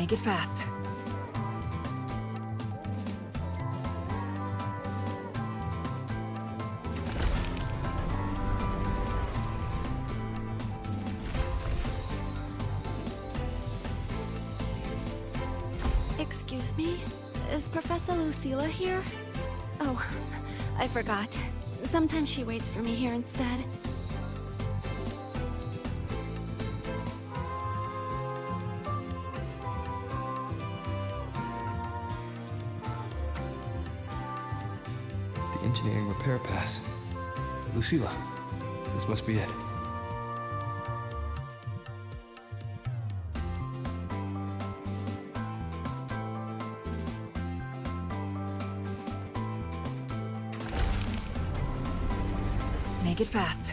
Make it fast. Excuse me? Is Professor Lucilla here? Oh, I forgot. Sometimes she waits for me here instead. The engineering repair pass. Lucilla, this must be it. Make it fast.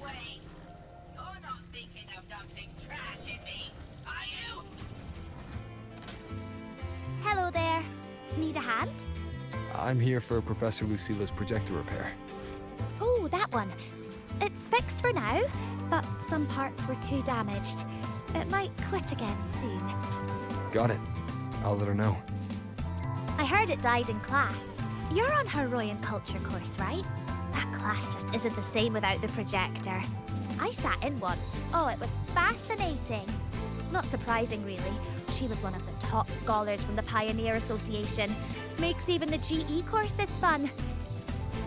Wait! You're not thinking of dumping trash in me, are you? Hello there. Need a hand? I'm here for Professor Lucilla's projector repair. Oh, that one. It's fixed for now, but some parts were too damaged. It might quit again soon. Got it. I'll let her know. I heard it died in class. You're on her Royan Culture course, right? That class just isn't the same without the projector. I sat in once. Oh, it was fascinating. Not surprising, really. She was one of the top scholars from the Pioneer Association. Makes even the GE courses fun.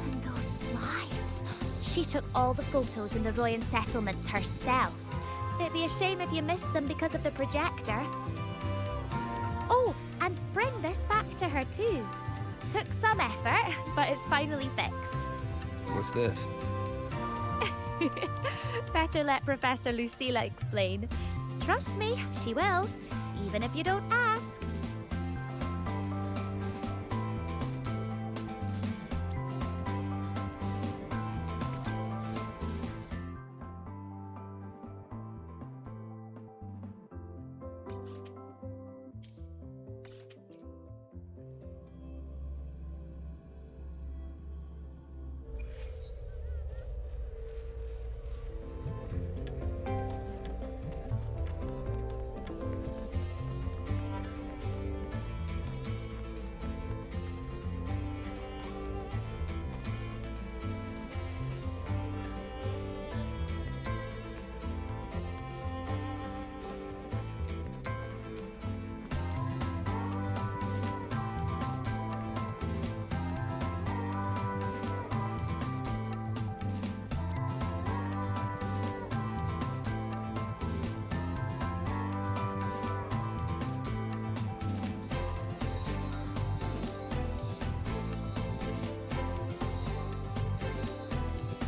And those slides. She took all the photos in the Royan settlements herself. It'd be a shame if you missed them because of the projector. Oh, and bring this back to her too. Took some effort, but it's finally fixed. What's this? Better let Professor Lucilla explain. Trust me, she will, even if you don't ask.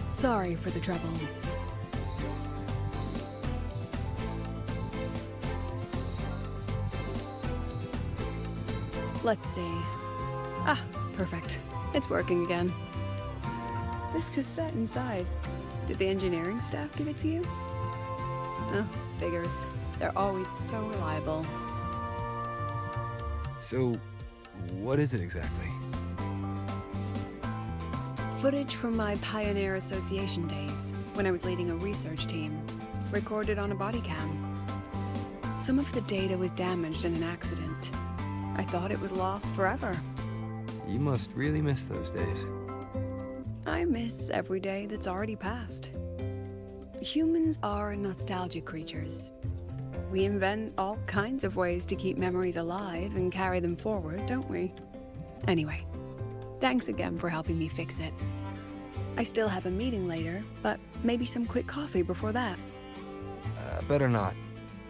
Sorry for the trouble. Let's see. Ah, perfect. It's working again. This cassette inside. Did the engineering staff give it to you? Oh, figures. They're always so reliable. So, what is it exactly? Footage from my Pioneer Association days, when I was leading a research team, recorded on a body cam. Some of the data was damaged in an accident. I thought it was lost forever. You must really miss those days. I miss every day that's already passed. Humans are nostalgic creatures. We invent all kinds of ways to keep memories alive and carry them forward, don't we? Anyway, thanks again for helping me fix it. I still have a meeting later, but maybe some quick coffee before that. Better not.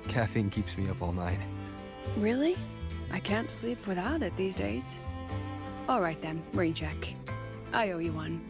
Caffeine keeps me up all night. Really? I can't sleep without it these days. All right then, rain check. I owe you one.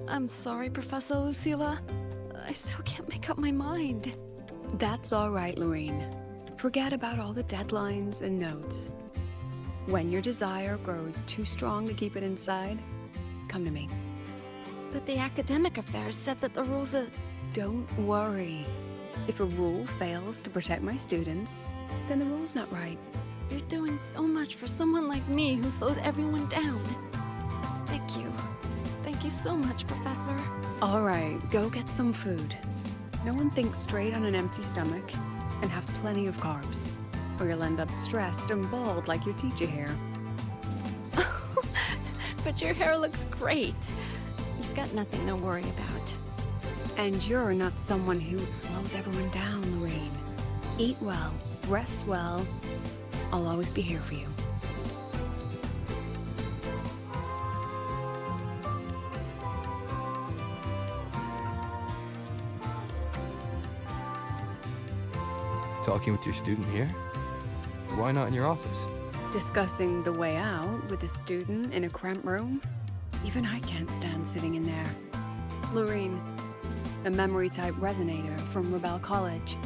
I'm sorry, Professor Lucilla. I still can't make up my mind. That's all right, Lorene. Forget about all the deadlines and notes. When your desire grows too strong to keep it inside, come to me. But the academic affairs said that the rules are... Don't worry. If a rule fails to protect my students, then the rule's not right. You're doing so much for someone like me who slows everyone down. Thank you. Thank you so much, Professor. All right, go get some food. No one thinks straight on an empty stomach, and have plenty of carbs, or you'll end up stressed and bald like your teacher here. But your hair looks great. You've got nothing to worry about. And you're not someone who slows everyone down, Lorene. Eat well, rest well. I'll always be here for you. Talking with your student here? Why not in your office? Discussing the way out with a student in a cramped room? Even I can't stand sitting in there. Lorene, a memory-type resonator from Rebel College.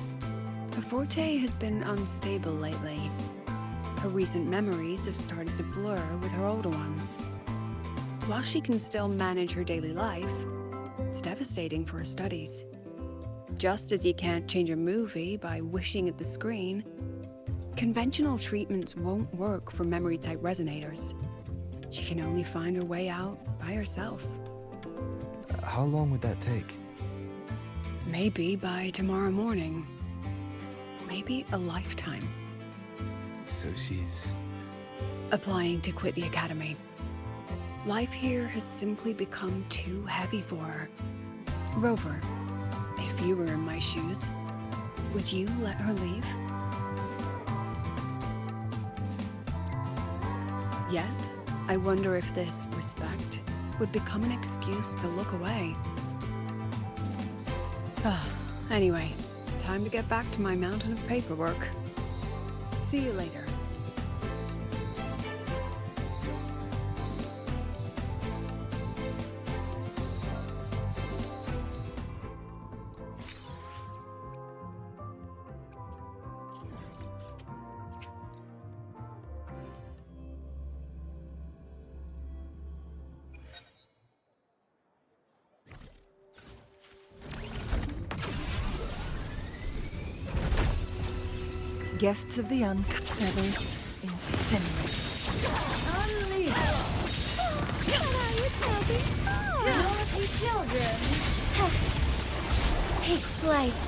Her forte has been unstable lately. Her recent memories have started to blur with her older ones. While she can still manage her daily life, it's devastating for her studies. Just as you can't change a movie by wishing at the screen, conventional treatments won't work for memory-type resonators. She can only find her way out by herself. How long would that take? Maybe by tomorrow morning. Maybe a lifetime. So she's... Applying to quit the academy. Life here has simply become too heavy for her. Rover, if you were in my shoes, would you let her leave? Yet, I wonder if this respect would become an excuse to look away. Anyway, time to get back to my mountain of paperwork. See you later. Guests of the uncut feathers, incinerate. Naughty children. Take flight.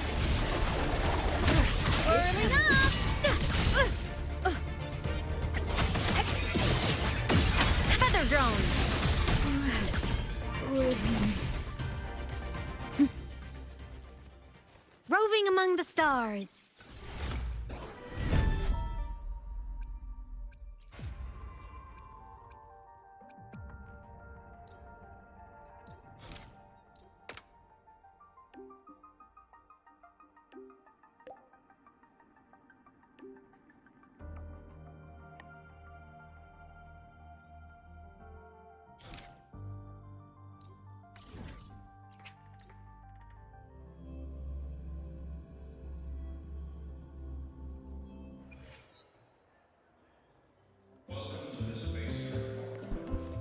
Whirling up. Feather drones. Rest with me. Roving among the stars.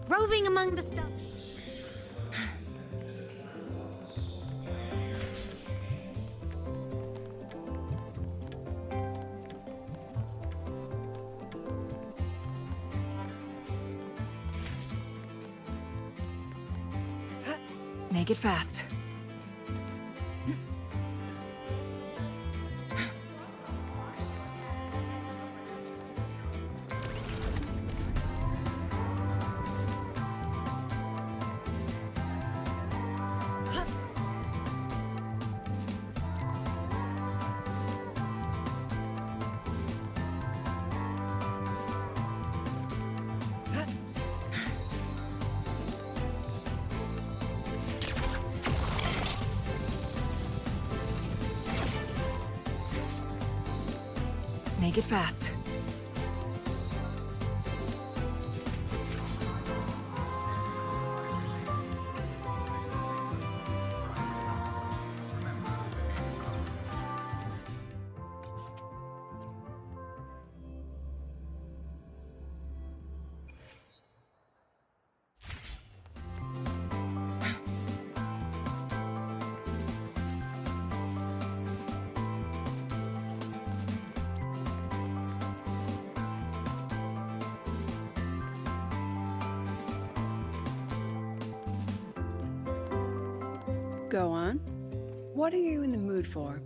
Roving among the stars. Make it fast. Make it fast. Go on. What are you in the mood for?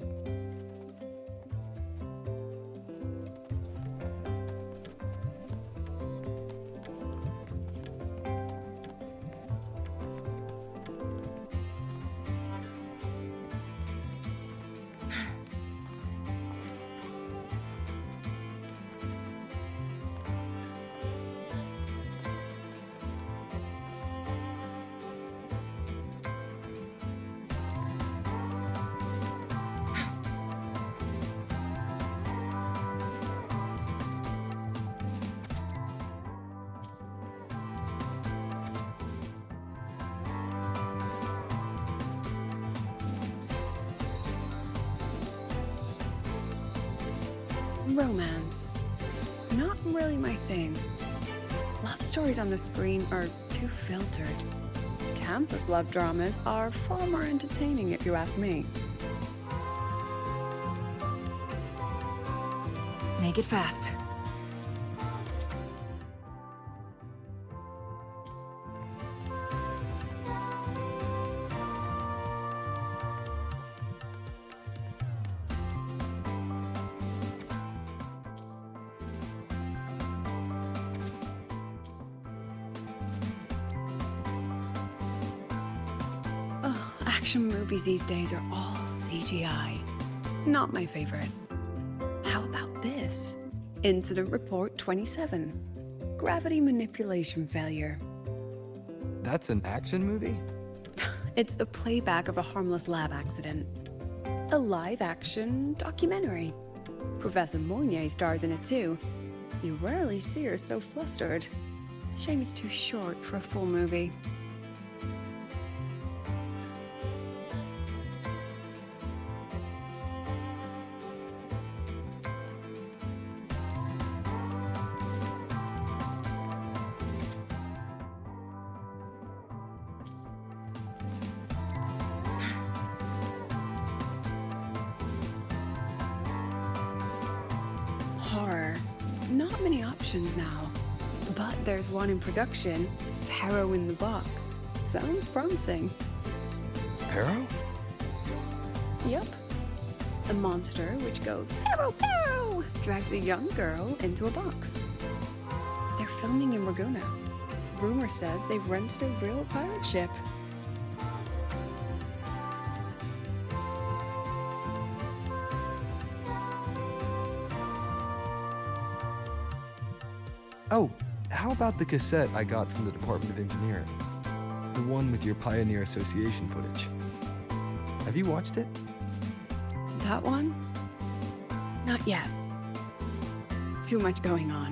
Romance. Not really my thing. Love stories on the screen are too filtered. Campus love dramas are far more entertaining if you ask me. Make it fast. Oh, action movies these days are all CGI. Not my favorite. How about this? Incident Report 27. Gravity manipulation failure. That's an action movie? It's the playback of a harmless lab accident. A live-action documentary. Professor Mounier stars in it too. You rarely see her so flustered. Shame it's too short for a full movie. Horror. Not many options now. But there's one in production. Pharaoh in the Box. Sounds promising. Perro? Yep. A monster which goes Pharaoh, Pharaoh! Drags a young girl into a box. They're filming in Raguna. Rumor says they've rented a real pirate ship. Oh, how about the cassette I got from the Department of Engineering? The one with your Pioneer Association footage. Have you watched it? That one? Not yet. Too much going on.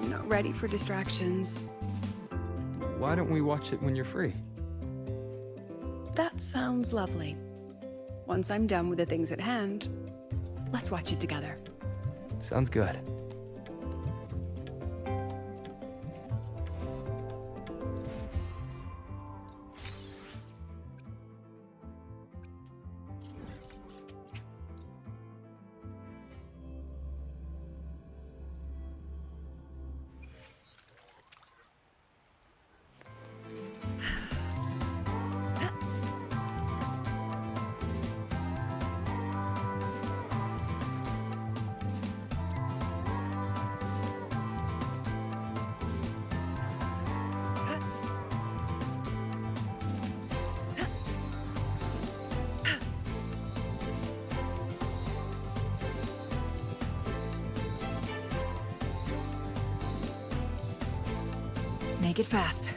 Not ready for distractions. Why don't we watch it when you're free? That sounds lovely. Once I'm done with the things at hand, let's watch it together. Sounds good. Make it fast.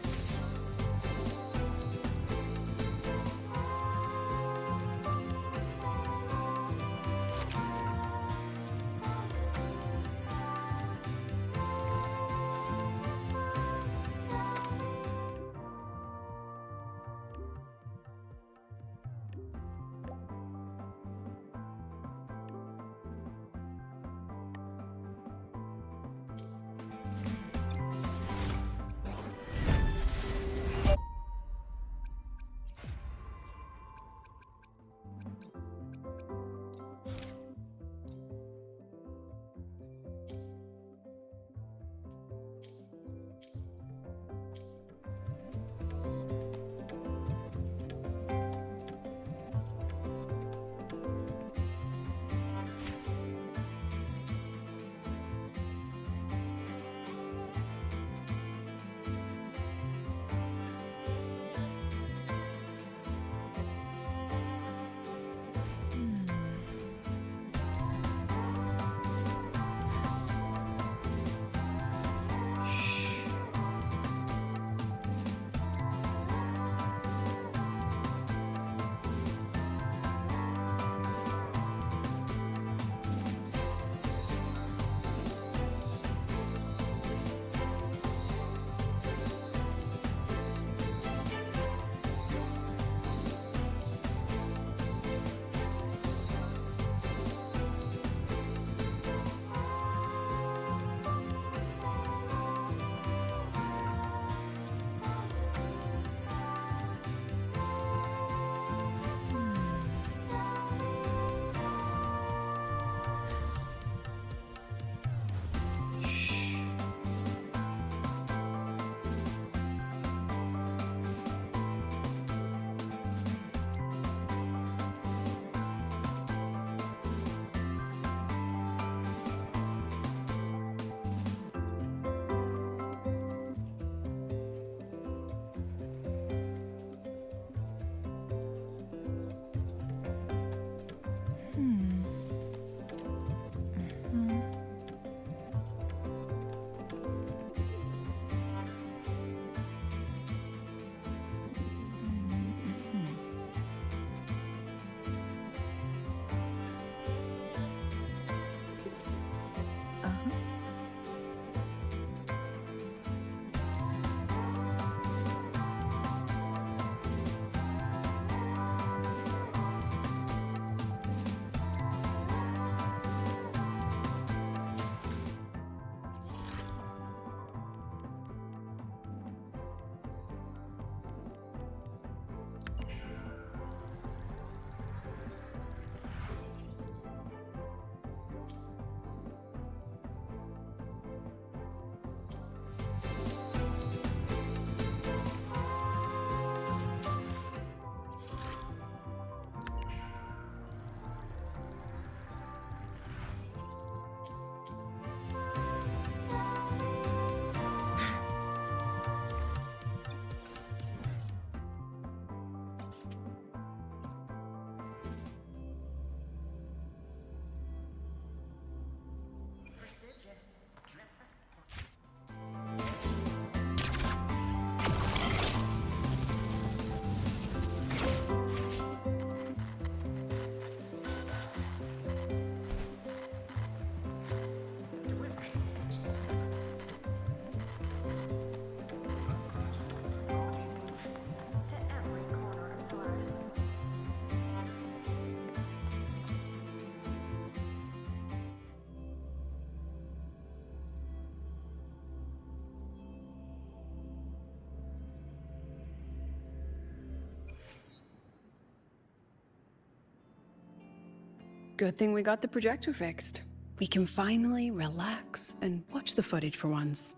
Good thing we got the projector fixed. We can finally relax and watch the footage for once.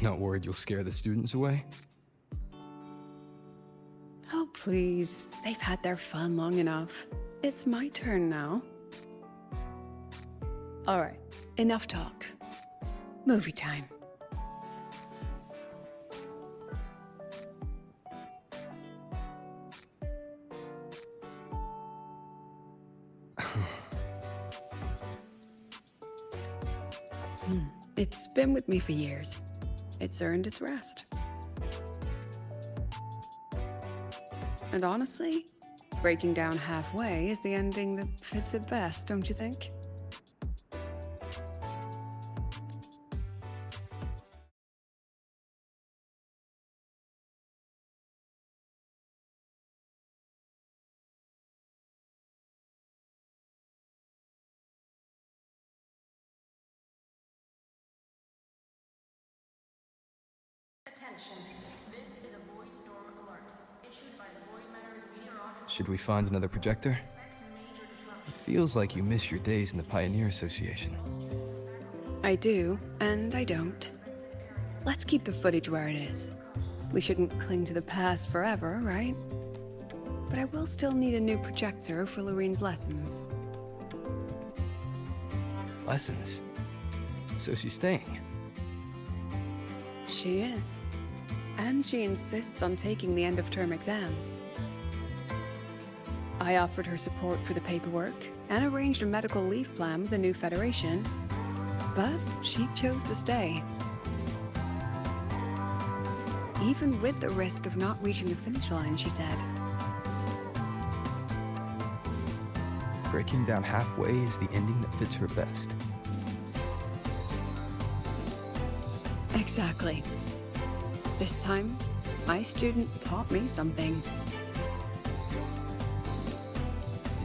Not worried you'll scare the students away? Oh, please. They've had their fun long enough. It's my turn now. All right, enough talk. Movie time. It's been with me for years. It's earned its rest. And honestly, breaking down halfway is the ending that fits it best, don't you think? Should we find another projector? It feels like you miss your days in the Pioneer Association. I do, and I don't. Let's keep the footage where it is. We shouldn't cling to the past forever, right? But I will still need a new projector for Lorene's lessons. Lessons? So she's staying? She is. And she insists on taking the end-of-term exams. I offered her support for the paperwork and arranged a medical leave plan with the new federation, but she chose to stay. Even with the risk of not reaching the finish line, she said. Breaking down halfway is the ending that fits her best. Exactly. This time, my student taught me something.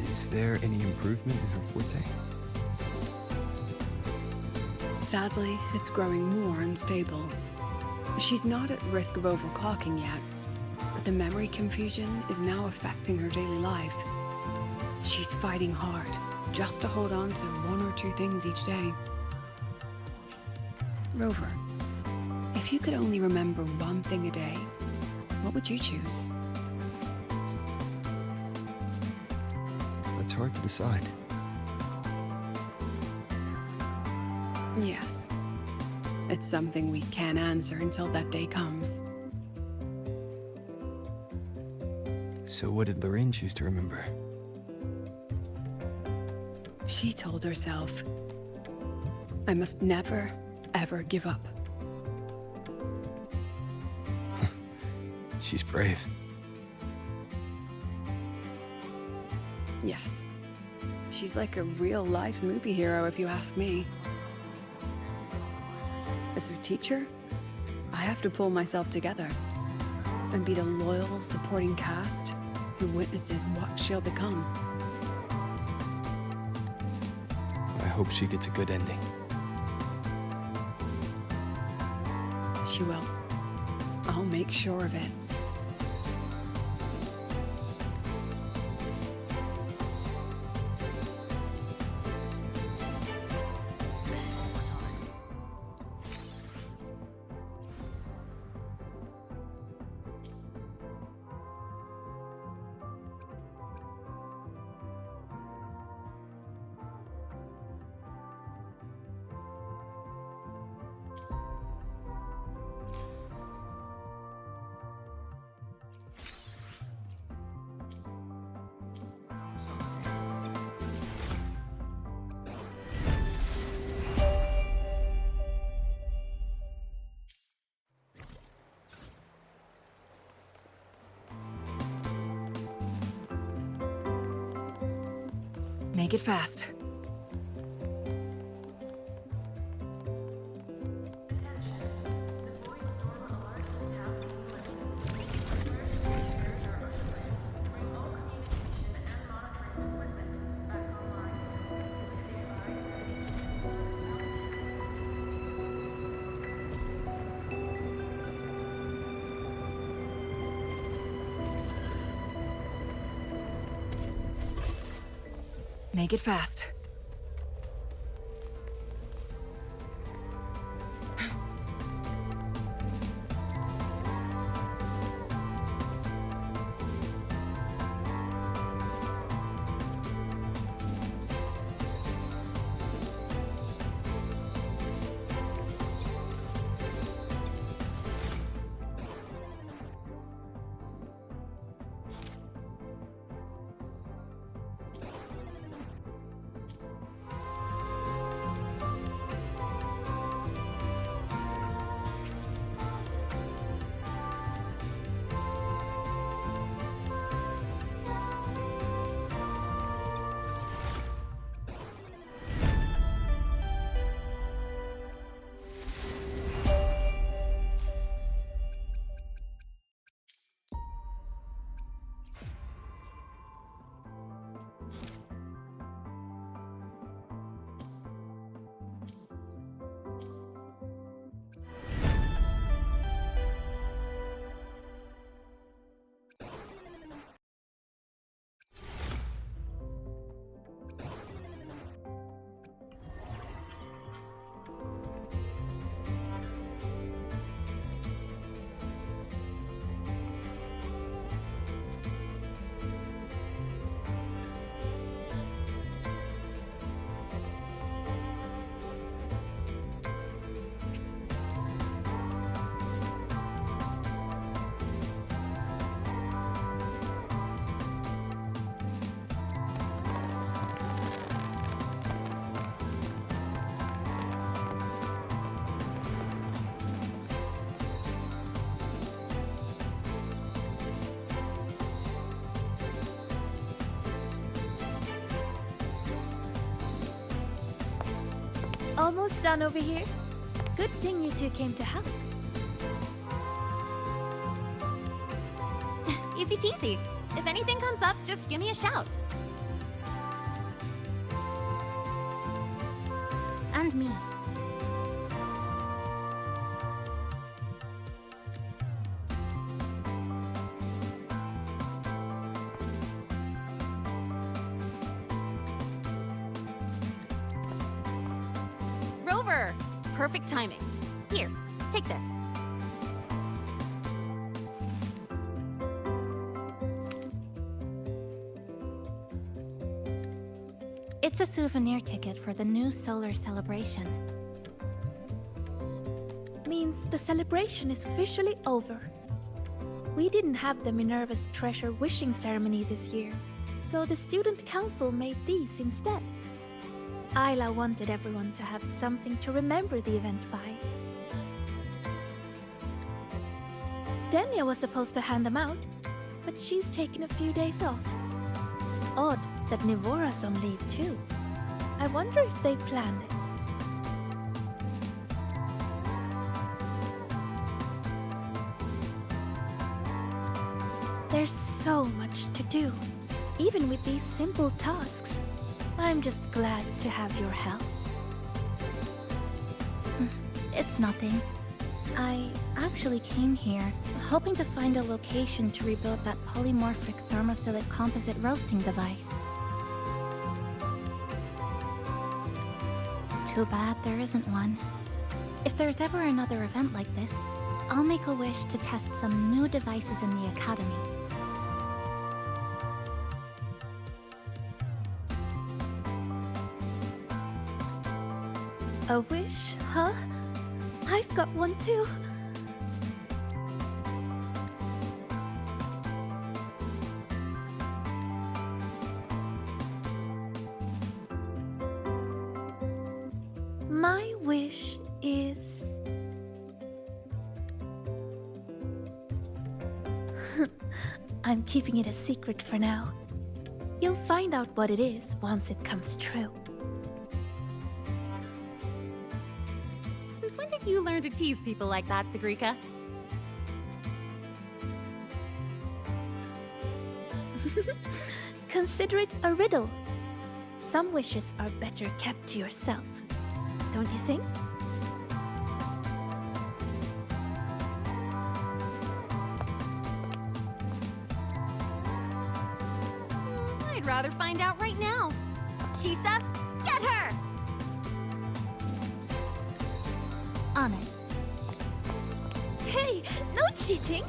Is there any improvement in her forte? Sadly, it's growing more unstable. She's not at risk of overclocking yet, but the memory confusion is now affecting her daily life. She's fighting hard just to hold on to one or two things each day. Rover, if you could only remember one thing a day, what would you choose? It's hard to decide. Yes. It's something we can't answer until that day comes. So what did Lorraine choose to remember? She told herself, I must never, ever give up. She's brave. Yes. She's like a real-life movie hero, if you ask me. As her teacher, I have to pull myself together and be the loyal, supporting cast who witnesses what she'll become. I hope she gets a good ending. She will. I'll make sure of it. Make it fast. Make it fast. Almost done over here. Good thing you two came to help. Easy peasy. If anything comes up, just give me a shout. And me. Rover! Perfect timing. Here, take this. It's a souvenir ticket for the new solar celebration. Means the celebration is officially over. We didn't have the Minerva's Treasure wishing ceremony this year, so the student council made these instead. Isla wanted everyone to have something to remember the event by. Denia was supposed to hand them out, but she's taken a few days off. Odd that Nivora's on leave too. I wonder if they planned it. There's so much to do, even with these simple tasks. I'm just glad to have your help. It's nothing. I actually came here hoping to find a location to rebuild that polymorphic thermosilate composite roasting device. Too bad there isn't one. If there's ever another event like this, I'll make a wish to test some new devices in the academy. A wish, huh? I've got one too. My wish is... I'm keeping it a secret for now. You'll find out what it is once it comes true. Since when did you learn to tease people like that, Sagrika? Consider it a riddle. Some wishes are better kept to yourself, don't you think? I'd rather find out right now. Chisa, get her! On it. Hey, no cheating!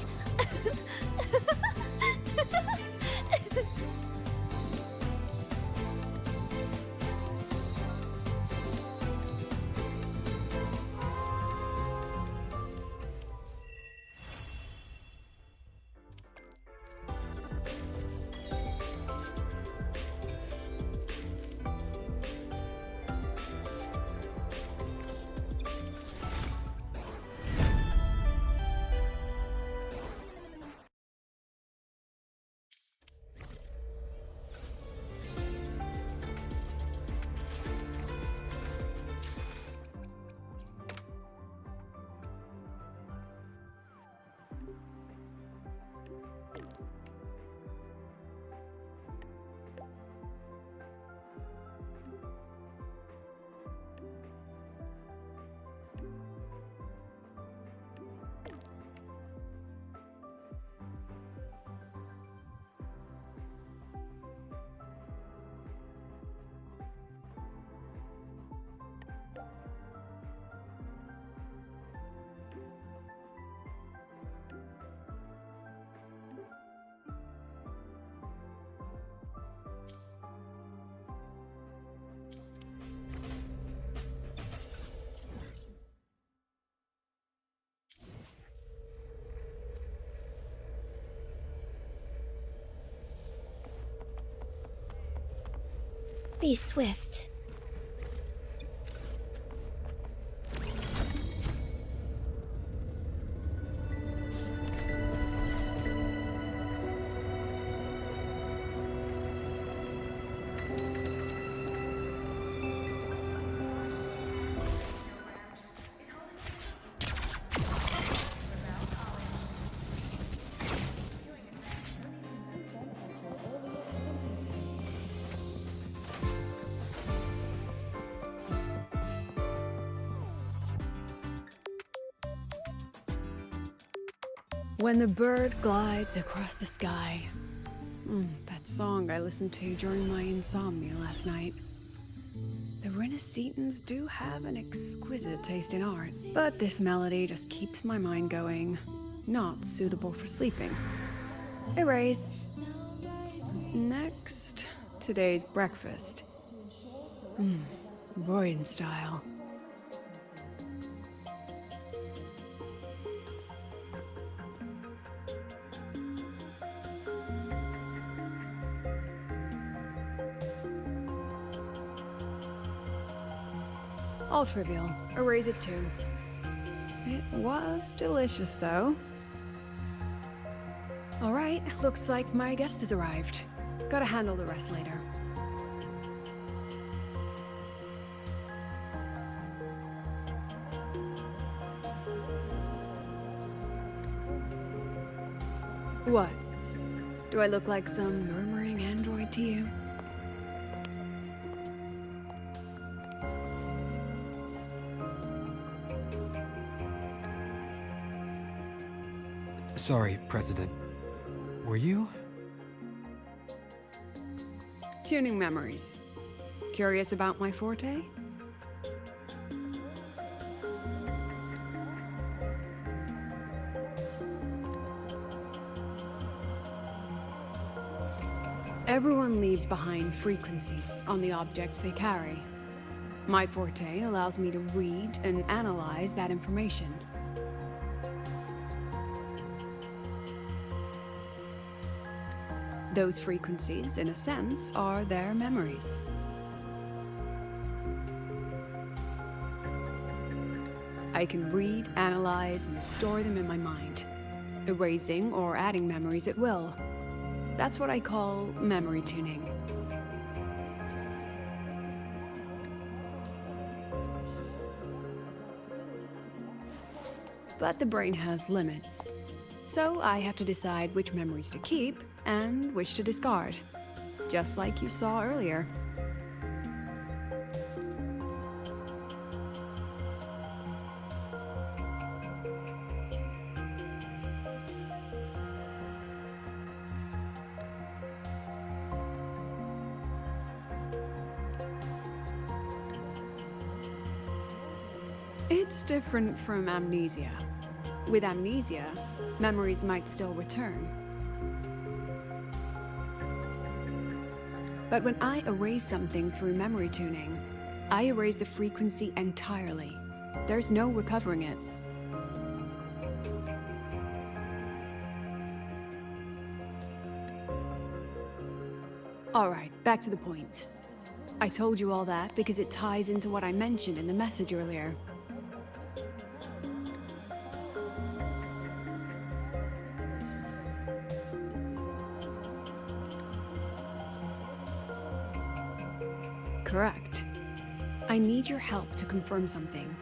Be swift. When the bird glides across the sky. That song I listened to during my insomnia last night. The Renaissance do have an exquisite taste in art, but this melody just keeps my mind going. Not suitable for sleeping. Erase. Next, today's breakfast. Royden style. All trivial. Erase it too. It was delicious, though. Alright, looks like my guest has arrived. Gotta handle the rest later. What? Do I look like some murmuring android to you? Sorry, President. Were you? Tuning memories. Curious about my forte? Everyone leaves behind frequencies on the objects they carry. My forte allows me to read and analyze that information. Those frequencies, in a sense, are their memories. I can read, analyze, and store them in my mind, erasing or adding memories at will. That's what I call memory tuning. But the brain has limits. So I have to decide which memories to keep and which to discard, just like you saw earlier. It's different from amnesia. With amnesia, memories might still return. But when I erase something through memory tuning, I erase the frequency entirely. There's no recovering it. Alright, back to the point. I told you all that because it ties into what I mentioned in the message earlier. Correct. I need your help to confirm something.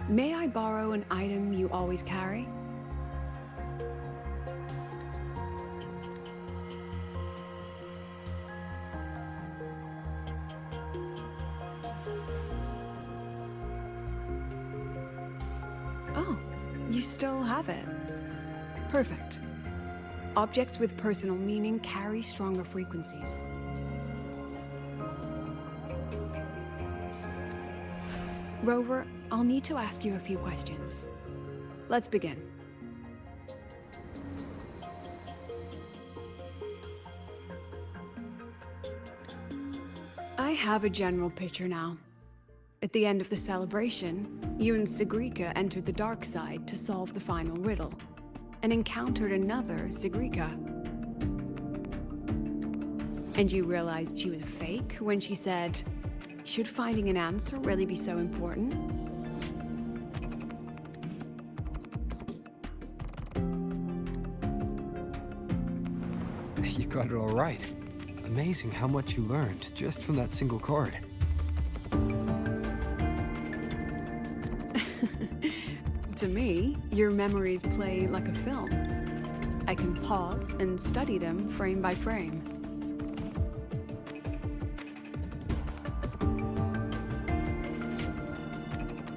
May I borrow an item you always carry? Oh, you still have it. Perfect. Objects with personal meaning carry stronger frequencies. Rover, I'll need to ask you a few questions. Let's begin. I have a general picture now. At the end of the celebration, you and Sigrika entered the dark side to solve the final riddle, and encountered another Sigrika. And you realized she was a fake when she said, "Should finding an answer really be so important?" You got it all right. Amazing how much you learned just from that single card. To me, your memories play like a film. I can pause and study them frame by frame.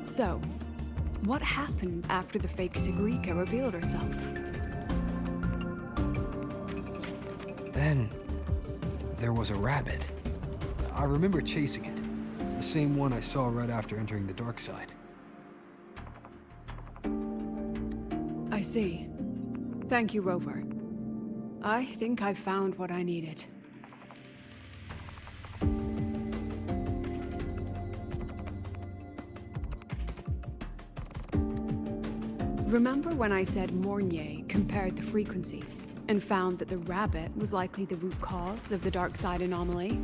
So, what happened after the fake Sigrika revealed herself? Then, there was a rabbit. I remember chasing it. The same one I saw right after entering the dark side. I see. Thank you, Rover. I think I've found what I needed. Remember when I said Mornier compared the frequencies and found that the rabbit was likely the root cause of the dark side anomaly?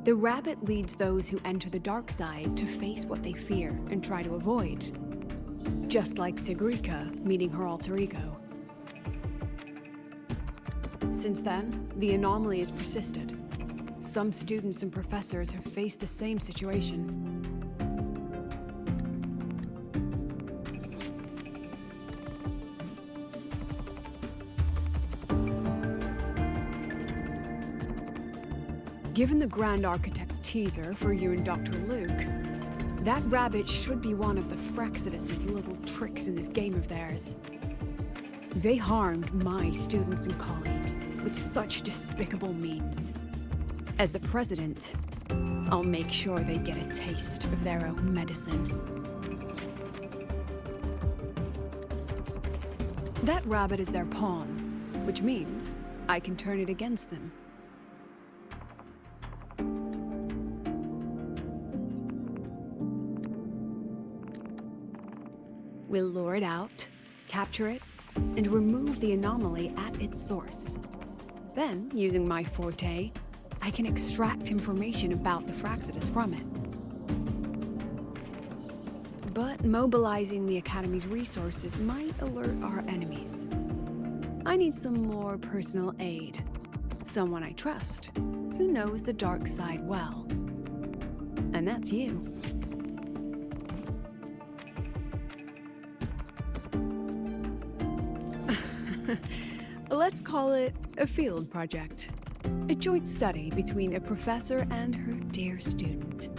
The rabbit leads those who enter the dark side to face what they fear and try to avoid. Just like Sigrika meeting her alter ego. Since then, the anomaly has persisted. Some students and professors have faced the same situation. Given the Grand Architect's teaser for you and Dr. Luke, that rabbit should be one of the Fraxidus' little tricks in this game of theirs. They harmed my students and colleagues with such despicable means. As the president, I'll make sure they get a taste of their own medicine. That rabbit is their pawn, which means I can turn it against them. We'll lure it out, capture it, and remove the anomaly at its source. Then, using my forte, I can extract information about the Fraxidus from it. But mobilizing the Academy's resources might alert our enemies. I need some more personal aid. Someone I trust, who knows the dark side well. And that's you. Let's call it a field project. A joint study between a professor and her dear student.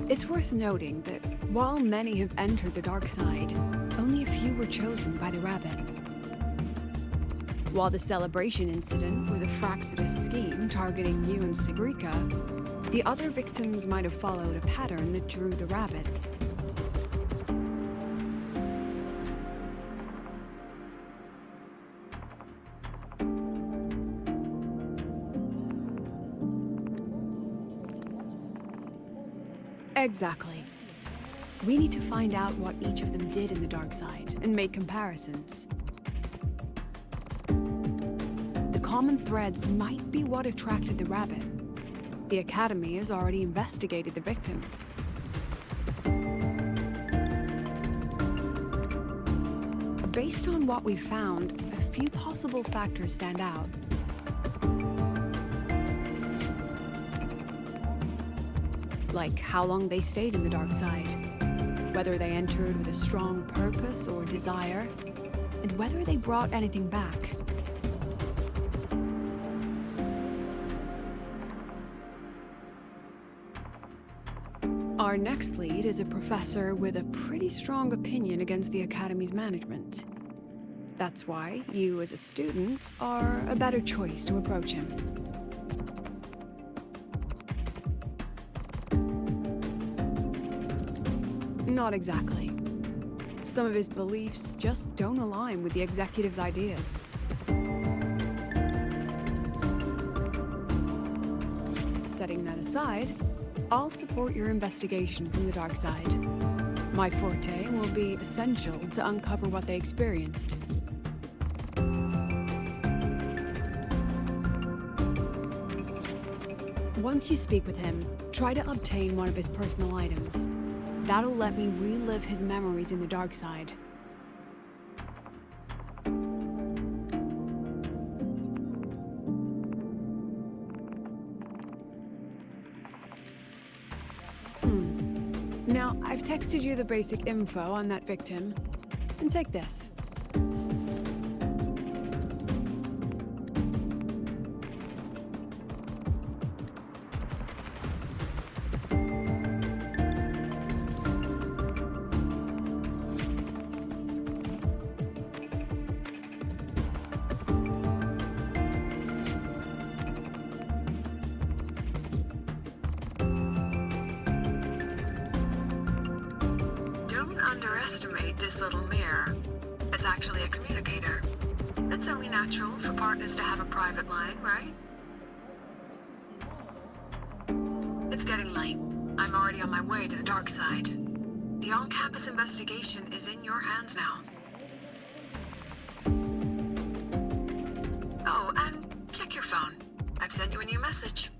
It's worth noting that while many have entered the dark side, only a few were chosen by the rabbit. While the celebration incident was a Fraxidus scheme targeting you and Sigrika, the other victims might have followed a pattern that drew the rabbit. Exactly. We need to find out what each of them did in the dark side and make comparisons. The common threads might be what attracted the rabbit. The Academy has already investigated the victims. Based on what we found, a few possible factors stand out. Like how long they stayed in the dark side, whether they entered with a strong purpose or desire, and whether they brought anything back. Our next lead is a professor with a pretty strong opinion against the Academy's management. That's why you, as a student, are a better choice to approach him. Not exactly. Some of his beliefs just don't align with the executive's ideas. Setting that aside, I'll support your investigation from the dark side. My forte will be essential to uncover what they experienced. Once you speak with him, try to obtain one of his personal items. That'll let me relive his memories in the dark side. Now, I've texted you the basic info on that victim. And take this. Don't underestimate this little mirror. It's actually a communicator. It's only natural for partners to have a private line, right? It's getting late. I'm already on my way to the dark side. The on-campus investigation is in your hands now. Oh, and check your phone. I've sent you a new message.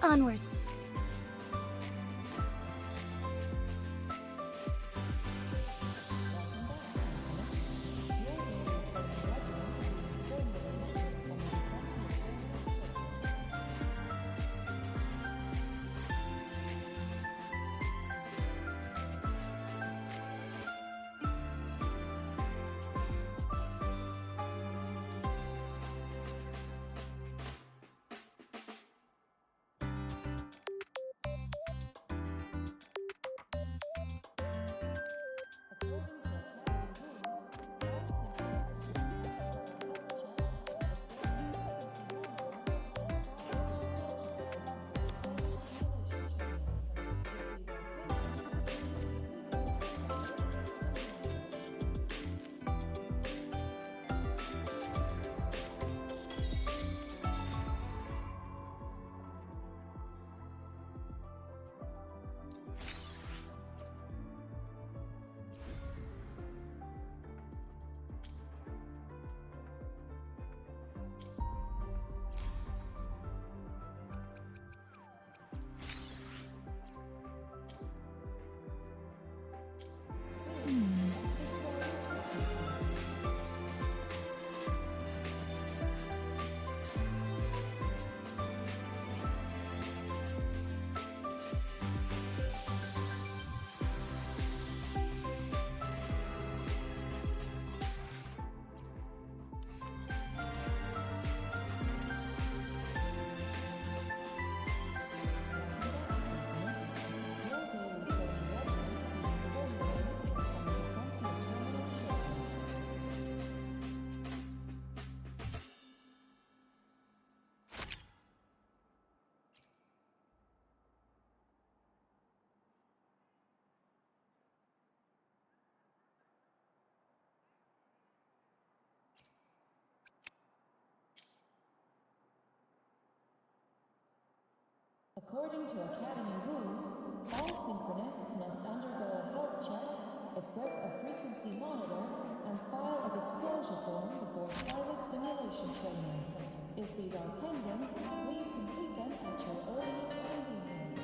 Onwards. According to Academy rules, all synchronists must undergo a health check, equip a frequency monitor, and file a disclosure form before private simulation training. If these are pending, please complete them at your earliest convenience.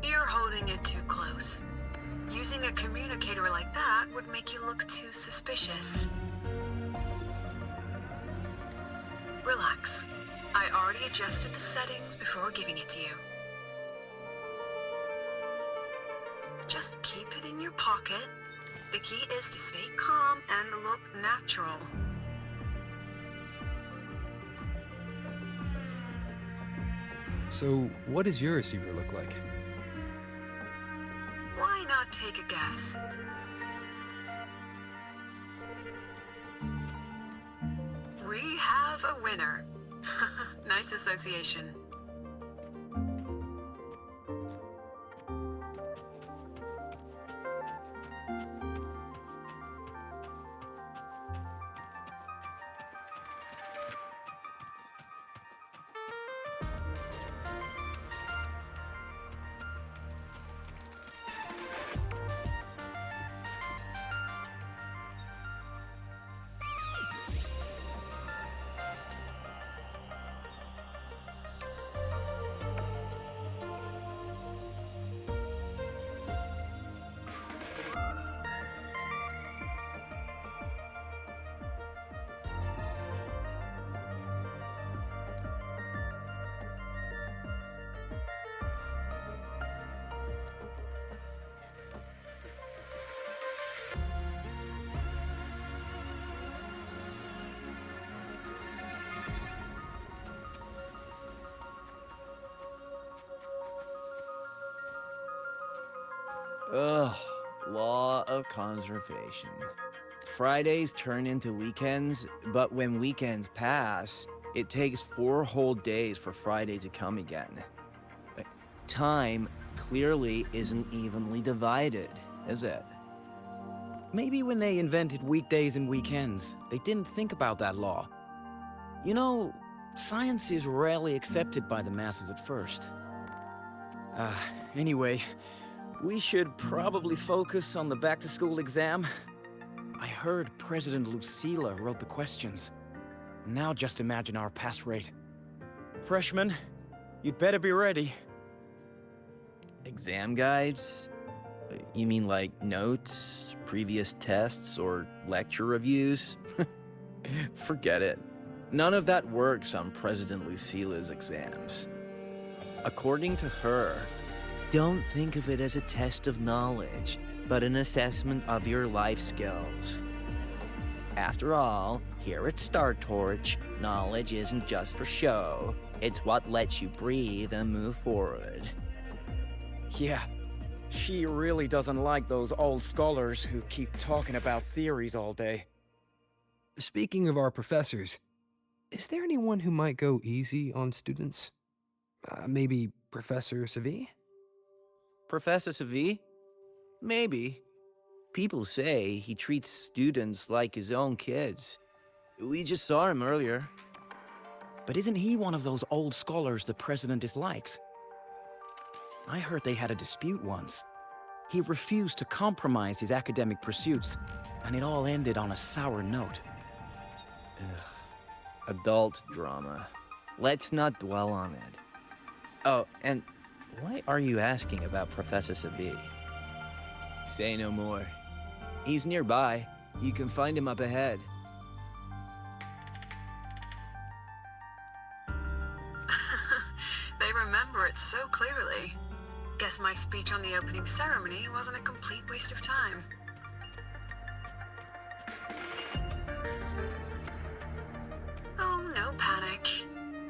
You're holding it too close. Using a communicator like that would make you look too suspicious. Relax. I already adjusted the settings before giving it to you. Just keep it in your pocket. The key is to stay calm and look natural. So, what does your receiver look like? Why not take a guess? We have a winner. Nice association. Ugh, law of conservation. Fridays turn into weekends, but when weekends pass, it takes 4 whole days for Friday to come again. Time clearly isn't evenly divided, is it? Maybe when they invented weekdays and weekends, they didn't think about that law. You know, science is rarely accepted by the masses at first. Anyway, we should probably focus on the back-to-school exam. I heard President Lucilla wrote the questions. Now just imagine our pass rate. Freshmen, you'd better be ready. Exam guides? You mean like notes, previous tests, or lecture reviews? Forget it. None of that works on President Lucilla's exams. According to her, don't think of it as a test of knowledge, but an assessment of your life skills. After all, here at Star Torch, knowledge isn't just for show. It's what lets you breathe and move forward. Yeah, she really doesn't like those old scholars who keep talking about theories all day. Speaking of our professors, is there anyone who might go easy on students? Maybe Professor Savi? Professor Savi? Maybe. People say he treats students like his own kids. We just saw him earlier. But isn't he one of those old scholars the president dislikes? I heard they had a dispute once. He refused to compromise his academic pursuits, and it all ended on a sour note. Adult drama. Let's not dwell on it. Oh, and why are you asking about Professor Savi? Say no more. He's nearby. You can find him up ahead. They remember it so clearly. Guess my speech on the opening ceremony wasn't a complete waste of time. Oh, no panic.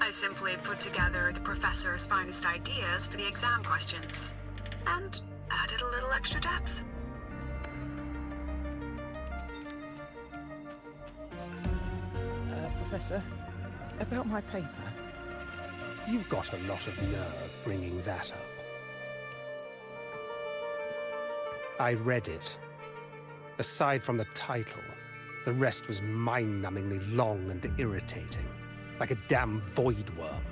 I simply put together the professor's finest ideas for the exam questions, and added a little extra depth. Professor, about my paper. You've got a lot of nerve bringing that up. I read it. Aside from the title, the rest was mind-numbingly long and irritating, like a damn void worm.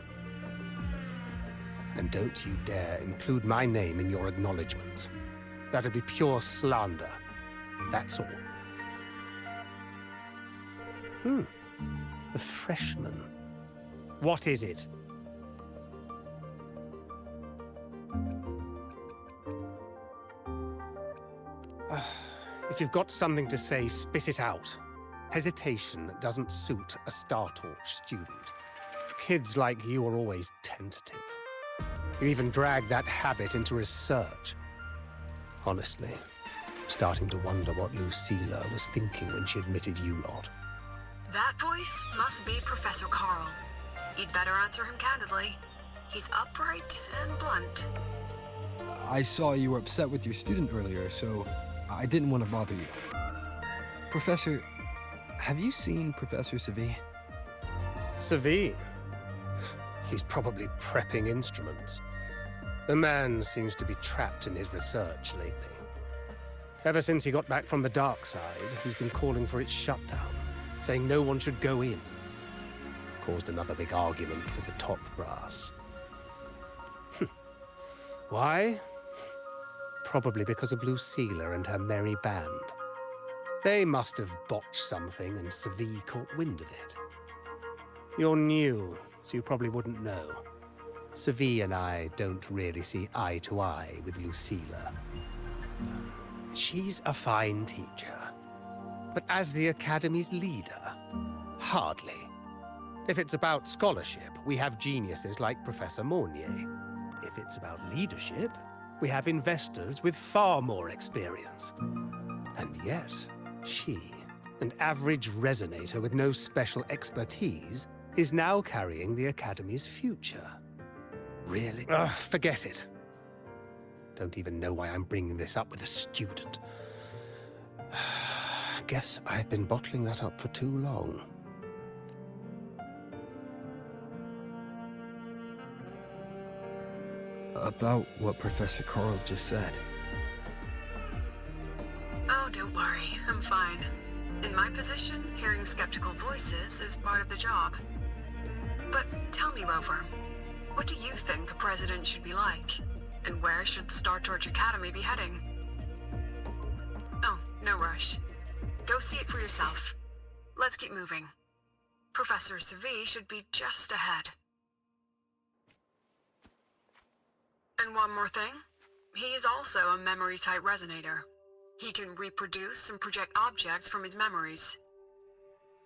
And don't you dare include my name in your acknowledgements. That'd be pure slander. That's all. The freshman. What is it? If you've got something to say, spit it out. Hesitation doesn't suit a startled student. Kids like you are always tentative. You even drag that habit into research. Honestly, I'm starting to wonder what Lucilla was thinking when she admitted you lot. That voice must be Professor Carl. You'd better answer him candidly. He's upright and blunt. I saw you were upset with your student earlier, so I didn't want to bother you. Professor, have you seen Professor Savi? Savi? He's probably prepping instruments. The man seems to be trapped in his research lately. Ever since he got back from the dark side, he's been calling for its shutdown, saying no one should go in. Caused another big argument with the top brass. Why? Probably because of Lucilla and her merry band. They must have botched something and Savi caught wind of it. You're new, so you probably wouldn't know. Savi and I don't really see eye to eye with Lucilla. She's a fine teacher. But as the Academy's leader, hardly. If it's about scholarship, we have geniuses like Professor Mornier. If it's about leadership, we have investors with far more experience. And yet, she, an average resonator with no special expertise, is now carrying the Academy's future. Really? Ugh, forget it. Don't even know why I'm bringing this up with a student. Guess I've been bottling that up for too long. About what Professor Carl just said. Oh, don't worry. I'm fine. In my position, hearing skeptical voices is part of the job. But tell me, Rover, what do you think a president should be like? And where should Star Torch Academy be heading? Oh, no rush. Go see it for yourself. Let's keep moving. Professor Savi should be just ahead. And one more thing. He is also a memory-type resonator. He can reproduce and project objects from his memories.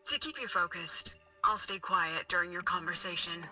To keep you focused, I'll stay quiet during your conversation.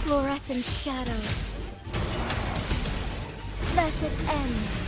Fluorescent shadows. Thus it ends.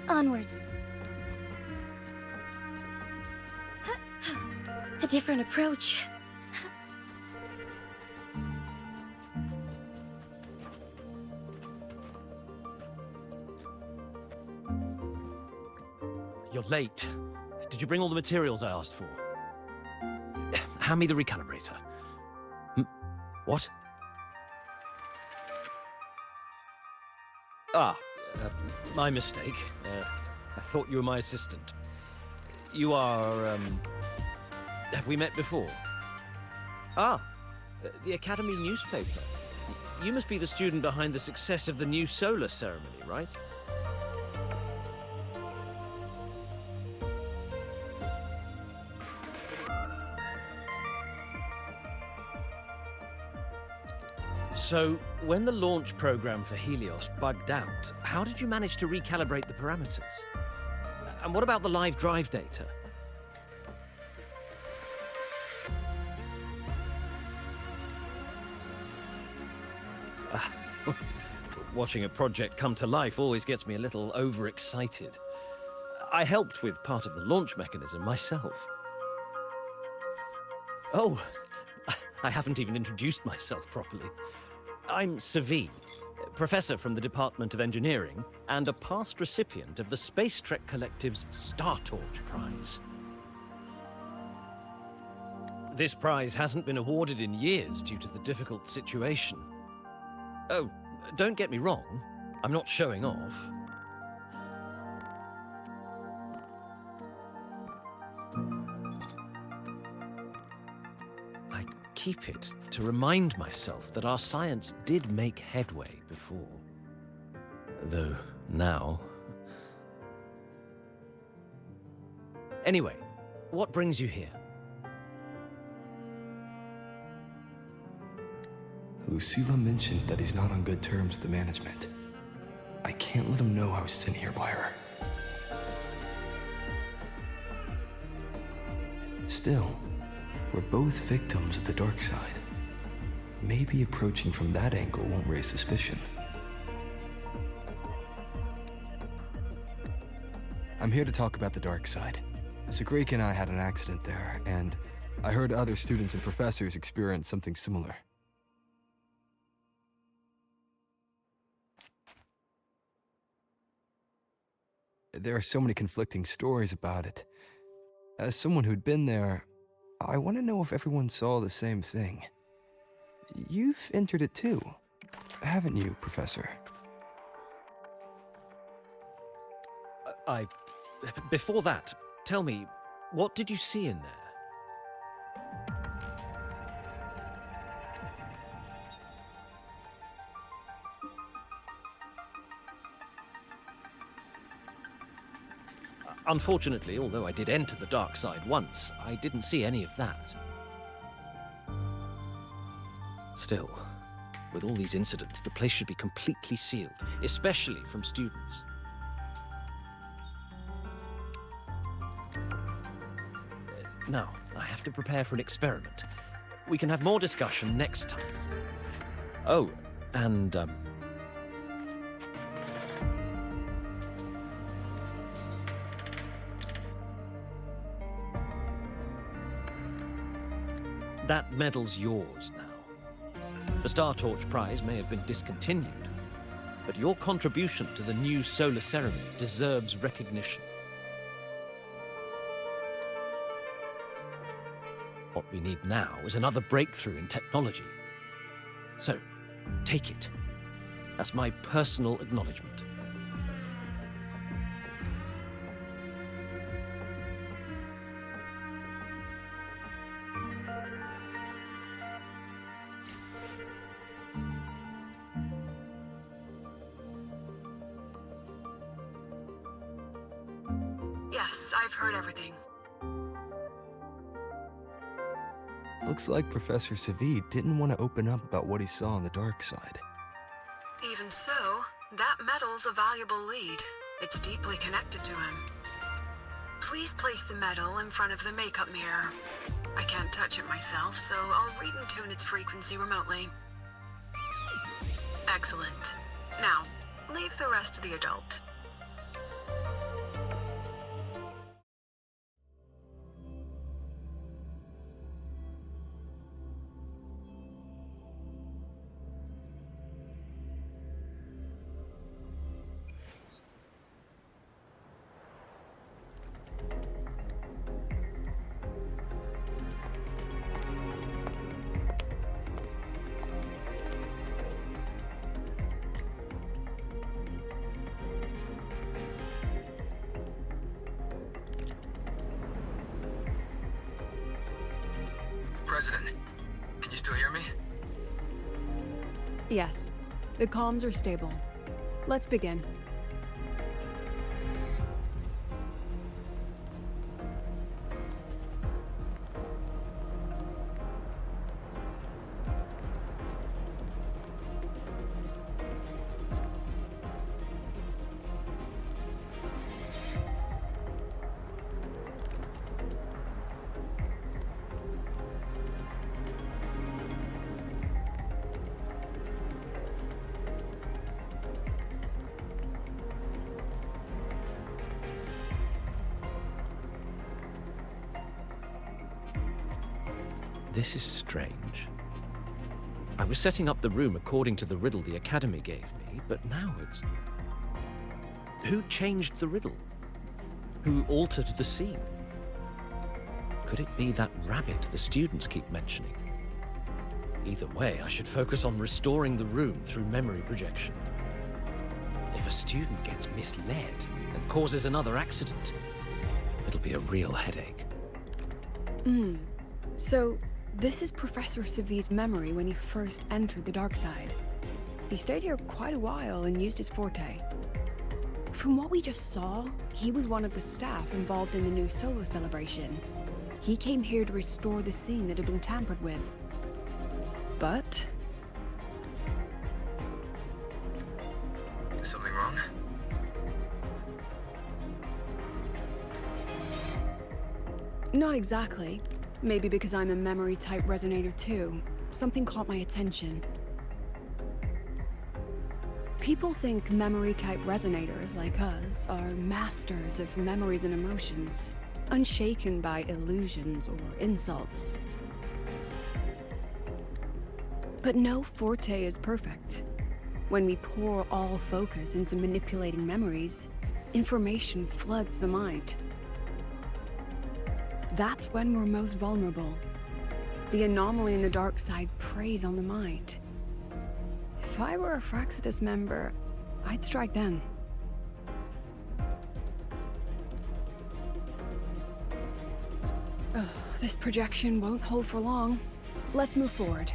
Onwards. A different approach. You're late. Did you bring all the materials I asked for? Hand me the recalibrator. What? Ah, my mistake. I thought you were my assistant. You are, have we met before? Ah, the Academy newspaper. You must be the student behind the success of the new solar ceremony, right? So, when the launch program for Helios bugged out, how did you manage to recalibrate the parameters? And what about the live drive data? Watching a project come to life always gets me a little overexcited. I helped with part of the launch mechanism myself. Oh, I haven't even introduced myself properly. I'm Savi, professor from the Department of Engineering and a past recipient of the Space Trek Collective's Star Torch Prize. This prize hasn't been awarded in years due to the difficult situation. Oh, don't get me wrong, I'm not showing off. I keep it to remind myself that our science did make headway before. Though now... Anyway, what brings you here? Lucila mentioned that he's not on good terms with the management. I can't let him know I was sent here by her. Still, we're both victims of the dark side. Maybe approaching from that angle won't raise suspicion. I'm here to talk about the dark side. Zagrek and I had an accident there, and I heard other students and professors experience something similar. There are so many conflicting stories about it. As someone who'd been there, I want to know if everyone saw the same thing. You've entered it too, haven't you, Professor? Before that, tell me, what did you see in there? Unfortunately, although I did enter the dark side once, I didn't see any of that. Still, with all these incidents, the place should be completely sealed, especially from students. Now, I have to prepare for an experiment. We can have more discussion next time. Oh, and, that medal's yours now. The Star Torch Prize may have been discontinued, but your contribution to the new solar ceremony deserves recognition. What we need now is another breakthrough in technology. So, take it. As my personal acknowledgement. Yes, I've heard everything. Looks like Professor Savid didn't want to open up about what he saw on the dark side. Even so, that medal's a valuable lead. It's deeply connected to him. Please place the medal in front of the makeup mirror. I can't touch it myself, so I'll read and tune its frequency remotely. Excellent. Now, leave the rest to the adult. President, can you still hear me? Yes, the comms are stable. Let's begin. This is strange. I was setting up the room according to the riddle the Academy gave me, but now it's... Who changed the riddle? Who altered the scene? Could it be that rabbit the students keep mentioning? Either way, I should focus on restoring the room through memory projection. If a student gets misled and causes another accident, it'll be a real headache. So, this is Professor Savid's memory when he first entered the dark side. He stayed here quite a while and used his forte. From what we just saw, he was one of the staff involved in the new solo celebration. He came here to restore the scene that had been tampered with. But... Something wrong? Not exactly. Maybe because I'm a memory-type resonator too. Something caught my attention. People think memory-type resonators like us are masters of memories and emotions, unshaken by illusions or insults. But no forte is perfect. When we pour all focus into manipulating memories, information floods the mind. That's when we're most vulnerable. The anomaly in the dark side preys on the mind. If I were a Fraxidus member, I'd strike then. Ugh, this projection won't hold for long. Let's move forward.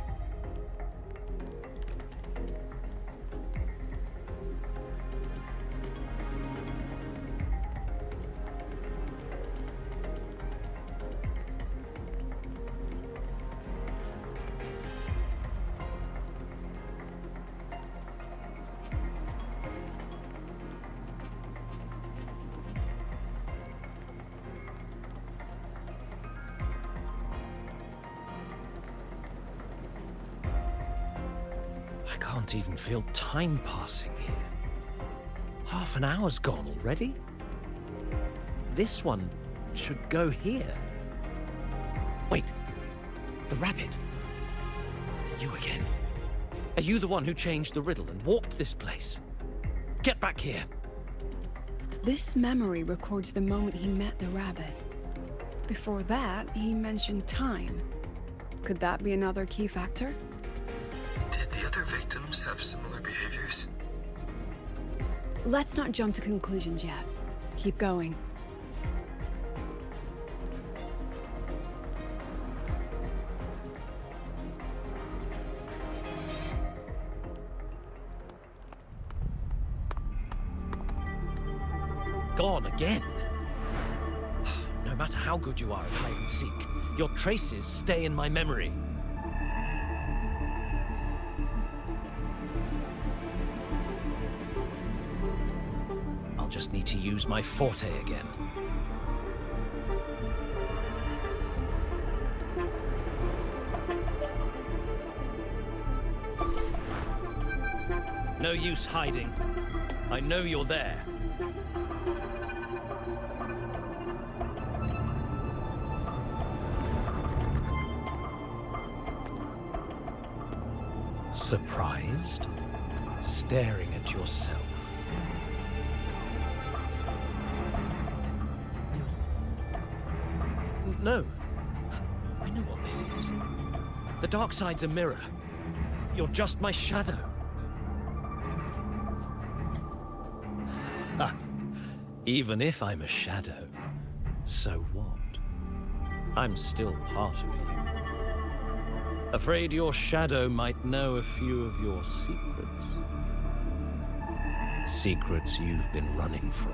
I can't even feel time passing here. Half an hour's gone already? This one should go here. Wait, the rabbit. You again. Are you the one who changed the riddle and warped this place? Get back here. This memory records the moment he met the rabbit. Before that, he mentioned time. Could that be another key factor? Did the other victims have similar behaviors? Let's not jump to conclusions yet. Keep going. Gone again? No matter how good you are at hide and seek, your traces stay in my memory. I'll just need to use my forte again. No use hiding. I know you're there. Surprised? Staring at yourself. No. I know what this is. The dark side's a mirror. You're just my shadow. Ha. Even if I'm a shadow, so what? I'm still part of you. Afraid your shadow might know a few of your secrets. Secrets you've been running from.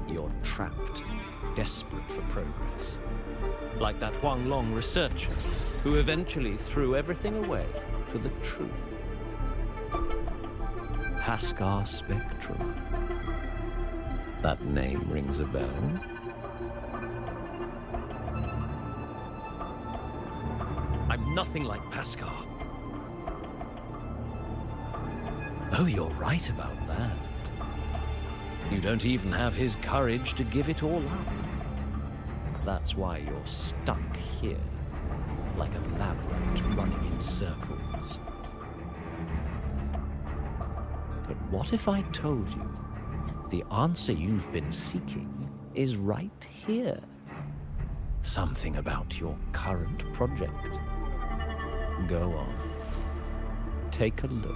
You're trapped, desperate for progress. Like that Huang Long researcher, who eventually threw everything away for the truth. Haskar Spectrum. That name rings a bell? I'm nothing like Paskar. Oh, you're right about that. You don't even have his courage to give it all up. That's why you're stuck here, like a lab rat running in circles. But what if I told you the answer you've been seeking is right here? Something about your current project. Go on. Take a look.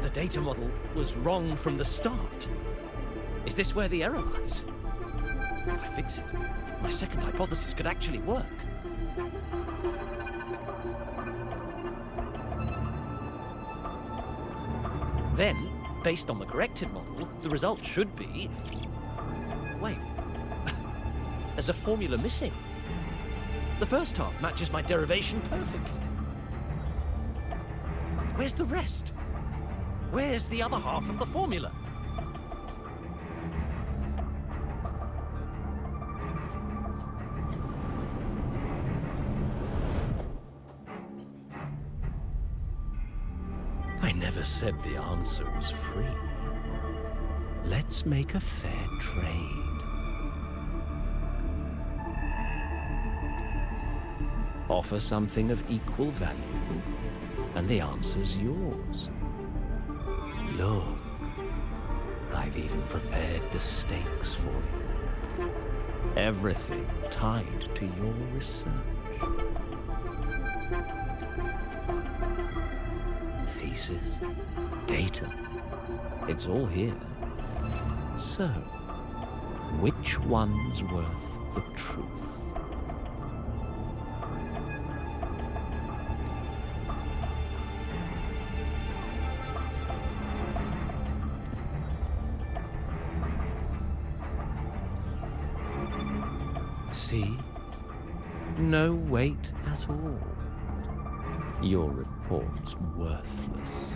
The data model was wrong from the start. Is this where the error lies? If I fix it, my second hypothesis could actually work. Then, based on the corrected model, the result should be... Wait. There's a formula missing. The first half matches my derivation perfectly. Where's the rest? Where's the other half of the formula? I never said the answer was free. Let's make a fair trade. Offer something of equal value, and the answer's yours. Look, I've even prepared the stakes for you. Everything tied to your research. Thesis, data, it's all here. So, which one's worth the truth? See? No weight at all. Your report's worthless.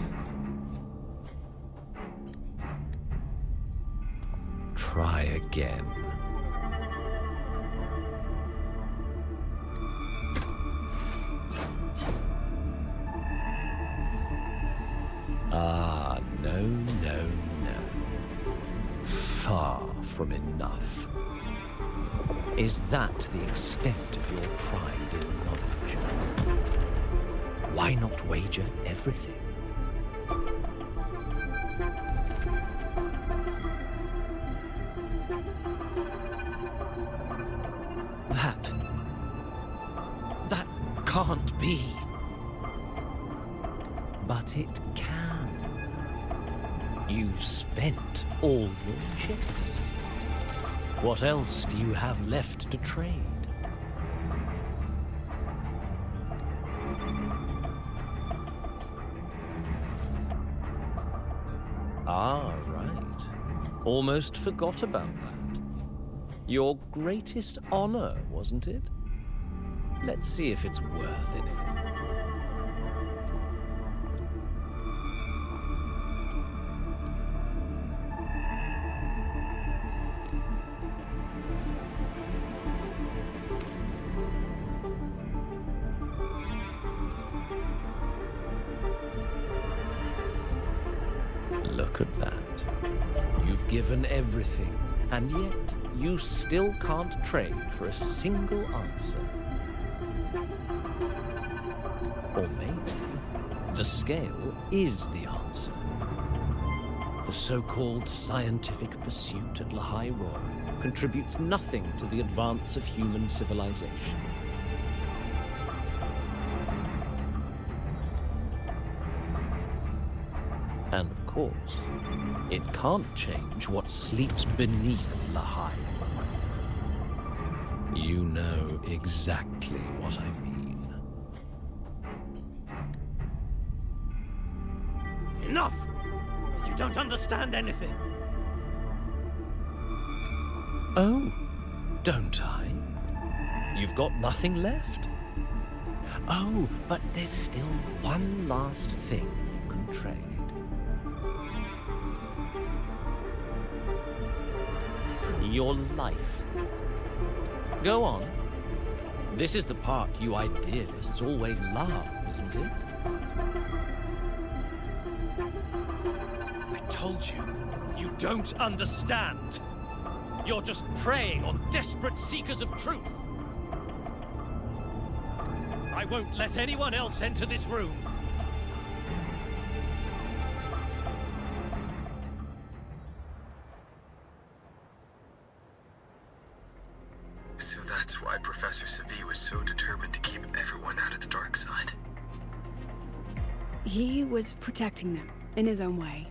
Try again. Ah, no, no, no. Far from enough. Is that the extent of your pride in knowledge? Why not wager everything? That can't be. But it can. You've spent all your chips. What else do you have left to trade? Ah, right. Almost forgot about that. Your greatest honor, wasn't it? Let's see if it's worth anything. Look at that. You've given everything, and yet you still can't trade for a single answer. Or maybe the scale is the answer. The so-called scientific pursuit at Lehigh Royal contributes nothing to the advance of human civilization. And of course, it can't change what sleeps beneath Lehigh. You know exactly what I mean. Enough! You don't understand anything. Oh, don't I? You've got nothing left? Oh, but there's still one last thing you can trade. Your life. Go on. This is the part you idealists always love, isn't it? I told you, you don't understand. You're just preying on desperate seekers of truth. I won't let anyone else enter this room. So that's why Professor Savi was so determined to keep everyone out of the dark side. He was protecting them in his own way.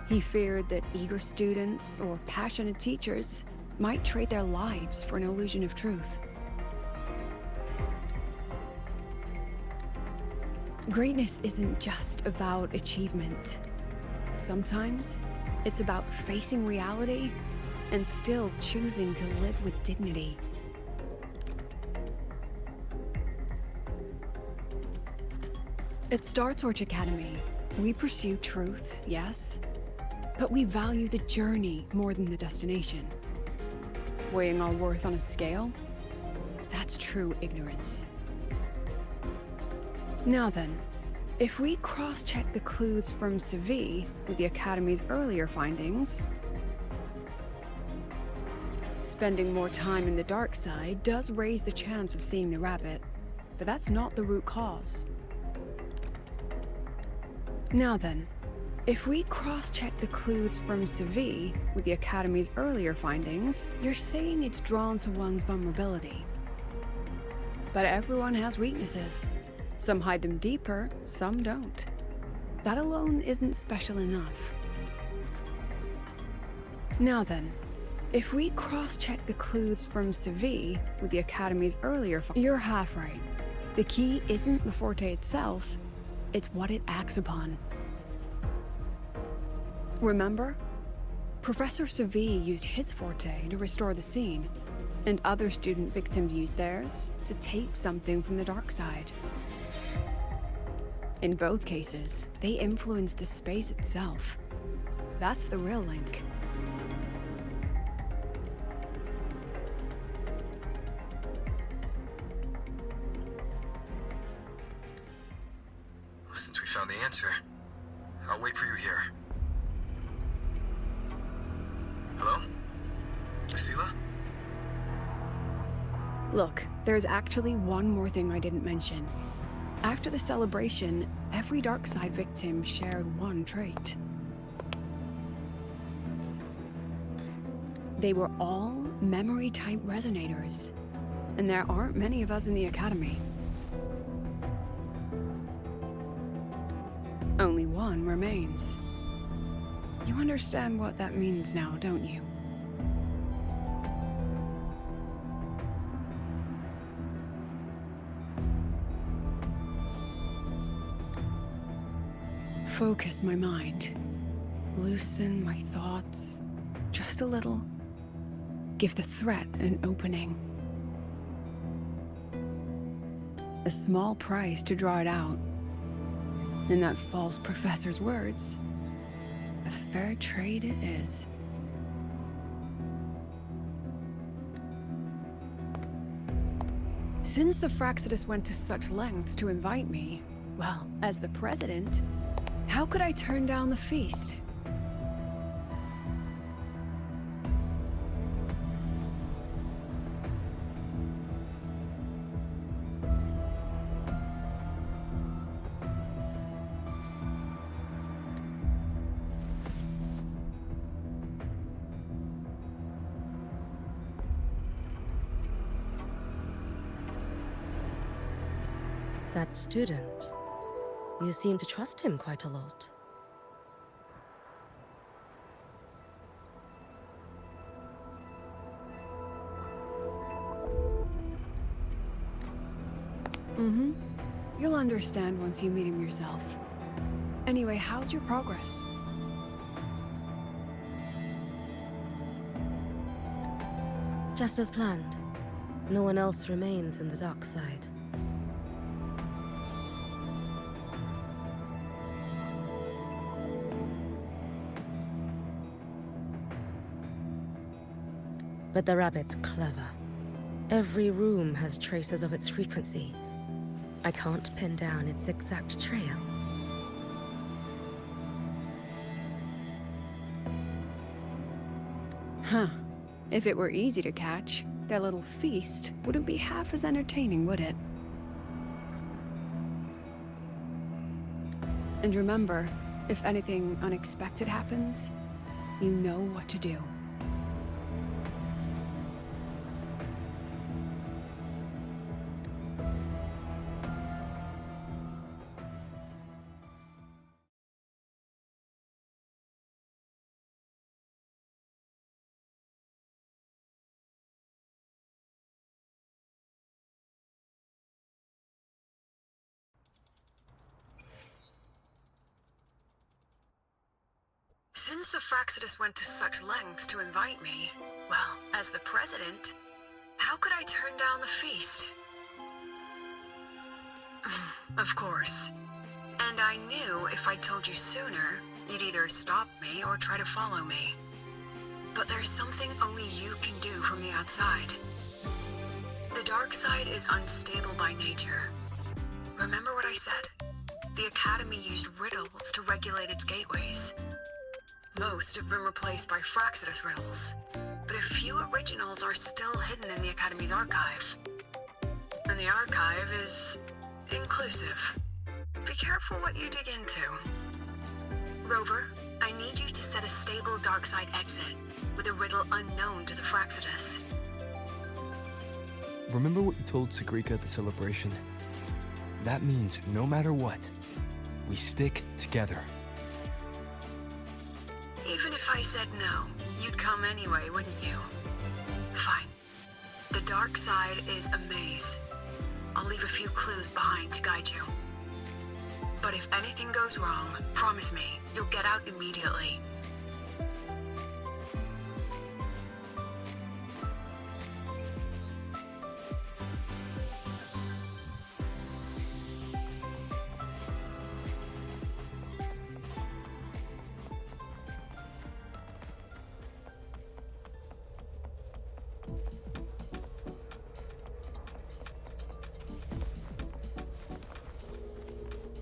He feared that eager students or passionate teachers might trade their lives for an illusion of truth. Greatness isn't just about achievement. Sometimes it's about facing reality and still choosing to live with dignity. At Star Torch Academy, we pursue truth, yes, but we value the journey more than the destination. Weighing our worth on a scale? That's true ignorance. Now then, if we cross-check the clues from Savi with the Academy's earlier findings, spending more time in the dark side does raise the chance of seeing the rabbit, but that's not the root cause. Now then, if we cross-check the clues from Savi with the Academy's earlier findings, you're saying it's drawn to one's vulnerability. But everyone has weaknesses. Some hide them deeper, some don't. That alone isn't special enough. Now then, if we cross-check the clues from Savi with the Academy's earlier you're half right. The key isn't the forte itself, it's what it acts upon. Remember? Professor Savi used his forte to restore the scene, and other student victims used theirs to take something from the dark side. In both cases, they influenced the space itself. That's the real link. Well, since we found the answer, I'll wait for you here. Hello? Lucila? Look, there's actually one more thing I didn't mention. After the celebration, every dark side victim shared one trait. They were all memory-type resonators, and there aren't many of us in the Academy. Only one remains. You understand what that means now, don't you? Focus my mind. Loosen my thoughts. Just a little. Give the threat an opening. A small price to draw it out. In that false professor's words, a fair trade it is. Since the Fraxidus went to such lengths to invite me, well, as the president, how could I turn down the feast? That student. You seem to trust him quite a lot. Mm-hmm. You'll understand once you meet him yourself. Anyway, how's your progress? Just as planned. No one else remains in the dark side. But the rabbit's clever. Every room has traces of its frequency. I can't pin down its exact trail. Huh. If it were easy to catch, their little feast wouldn't be half as entertaining, would it? And remember, if anything unexpected happens, you know what to do. Since the Fraxidus went to such lengths to invite me, well, as the president, how could I turn down the feast? Of course. And I knew if I told you sooner, you'd either stop me or try to follow me. But there's something only you can do from the outside. The dark side is unstable by nature. Remember what I said? The Academy used riddles to regulate its gateways. Most have been replaced by Fraxidus riddles, but a few originals are still hidden in the Academy's archive. And the archive is inclusive. Be careful what you dig into. Rover, I need you to set a stable dark side exit with a riddle unknown to the Fraxidus. Remember what you told Sagrika at the celebration? That means no matter what, we stick together. Even if I said no, you'd come anyway, wouldn't you? Fine. The dark side is a maze. I'll leave a few clues behind to guide you. But if anything goes wrong, promise me, you'll get out immediately.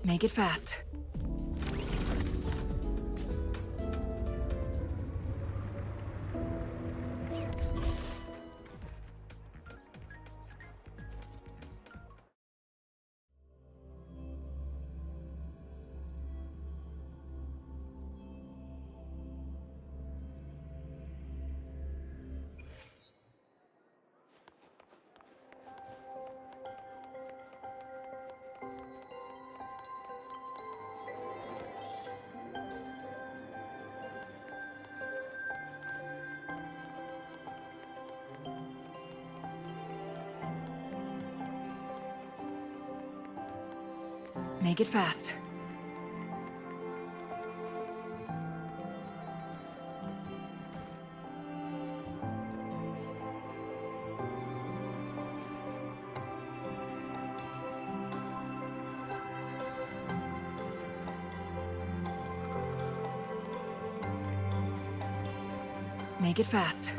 Make it fast. Make it fast. Make it fast.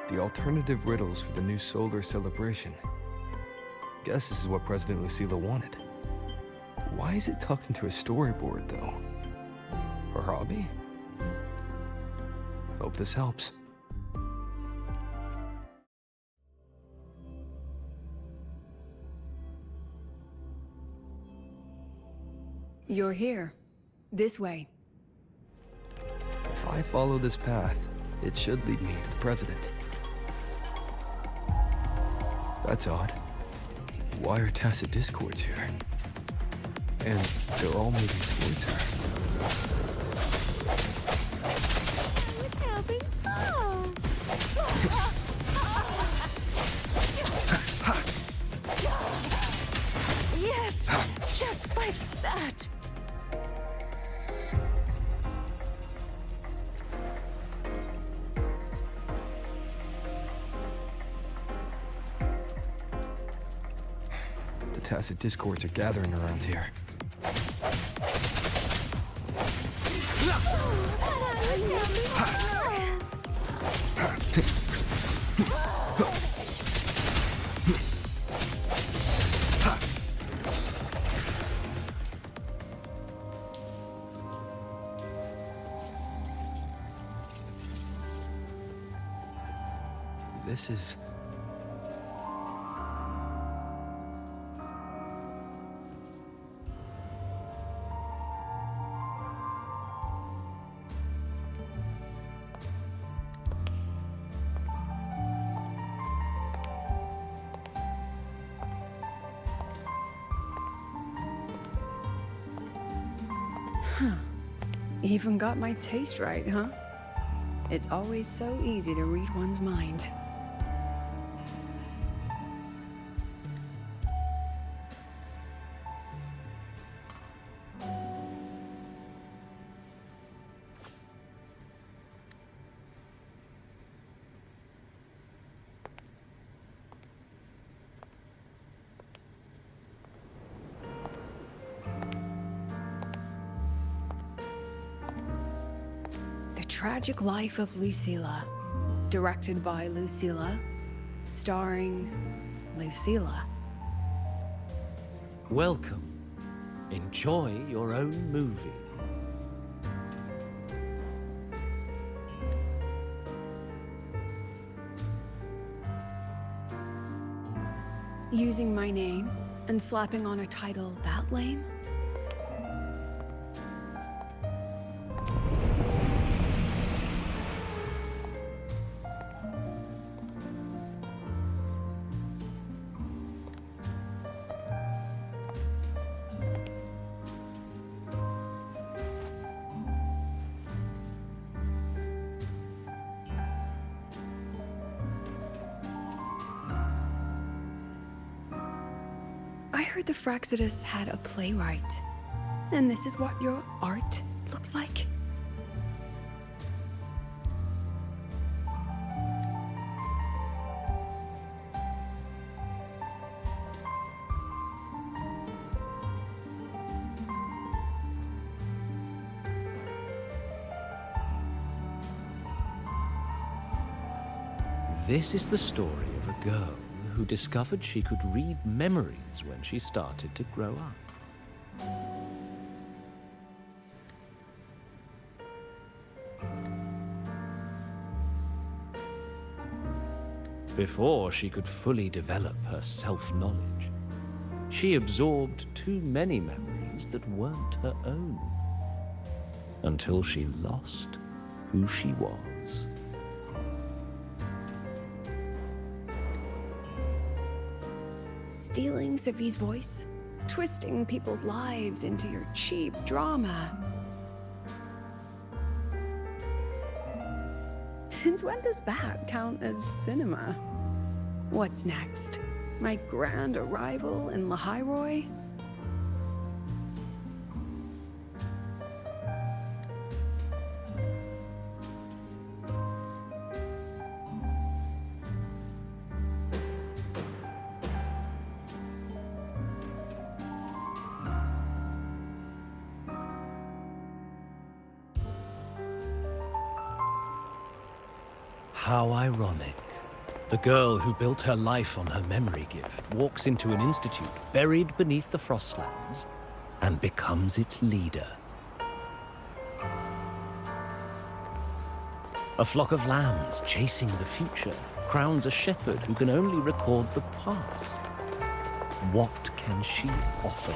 The alternative riddles for the new solar celebration. Guess this is what President Lucila wanted. Why is it tucked into a storyboard, though? Her hobby? Hope this helps. You're here. This way. If I follow this path, it should lead me to the president. That's odd. Why are tacit discords here? And they're all moving towards her. We're having fun. Yes! Just like that! The tacit discords are gathering around here. This is... Even got my taste right, huh? It's always so easy to read one's mind. Tragic Life of Lucila, directed by Lucila, starring Lucila. Welcome. Enjoy your own movie. Using my name and slapping on a title that lame? I heard the Fraxidus had a playwright. And this is what your art looks like? This is the story of a girl who discovered she could read memories when she started to grow up. Before she could fully develop her self-knowledge, she absorbed too many memories that weren't her own, until she lost who she was. Stealing Sophie's voice? Twisting people's lives into your cheap drama? Since when does that count as cinema? What's next? My grand arrival in Lahiroy? How ironic. The girl who built her life on her memory gift walks into an institute buried beneath the Frostlands and becomes its leader. A flock of lambs chasing the future crowns a shepherd who can only record the past. What can she offer?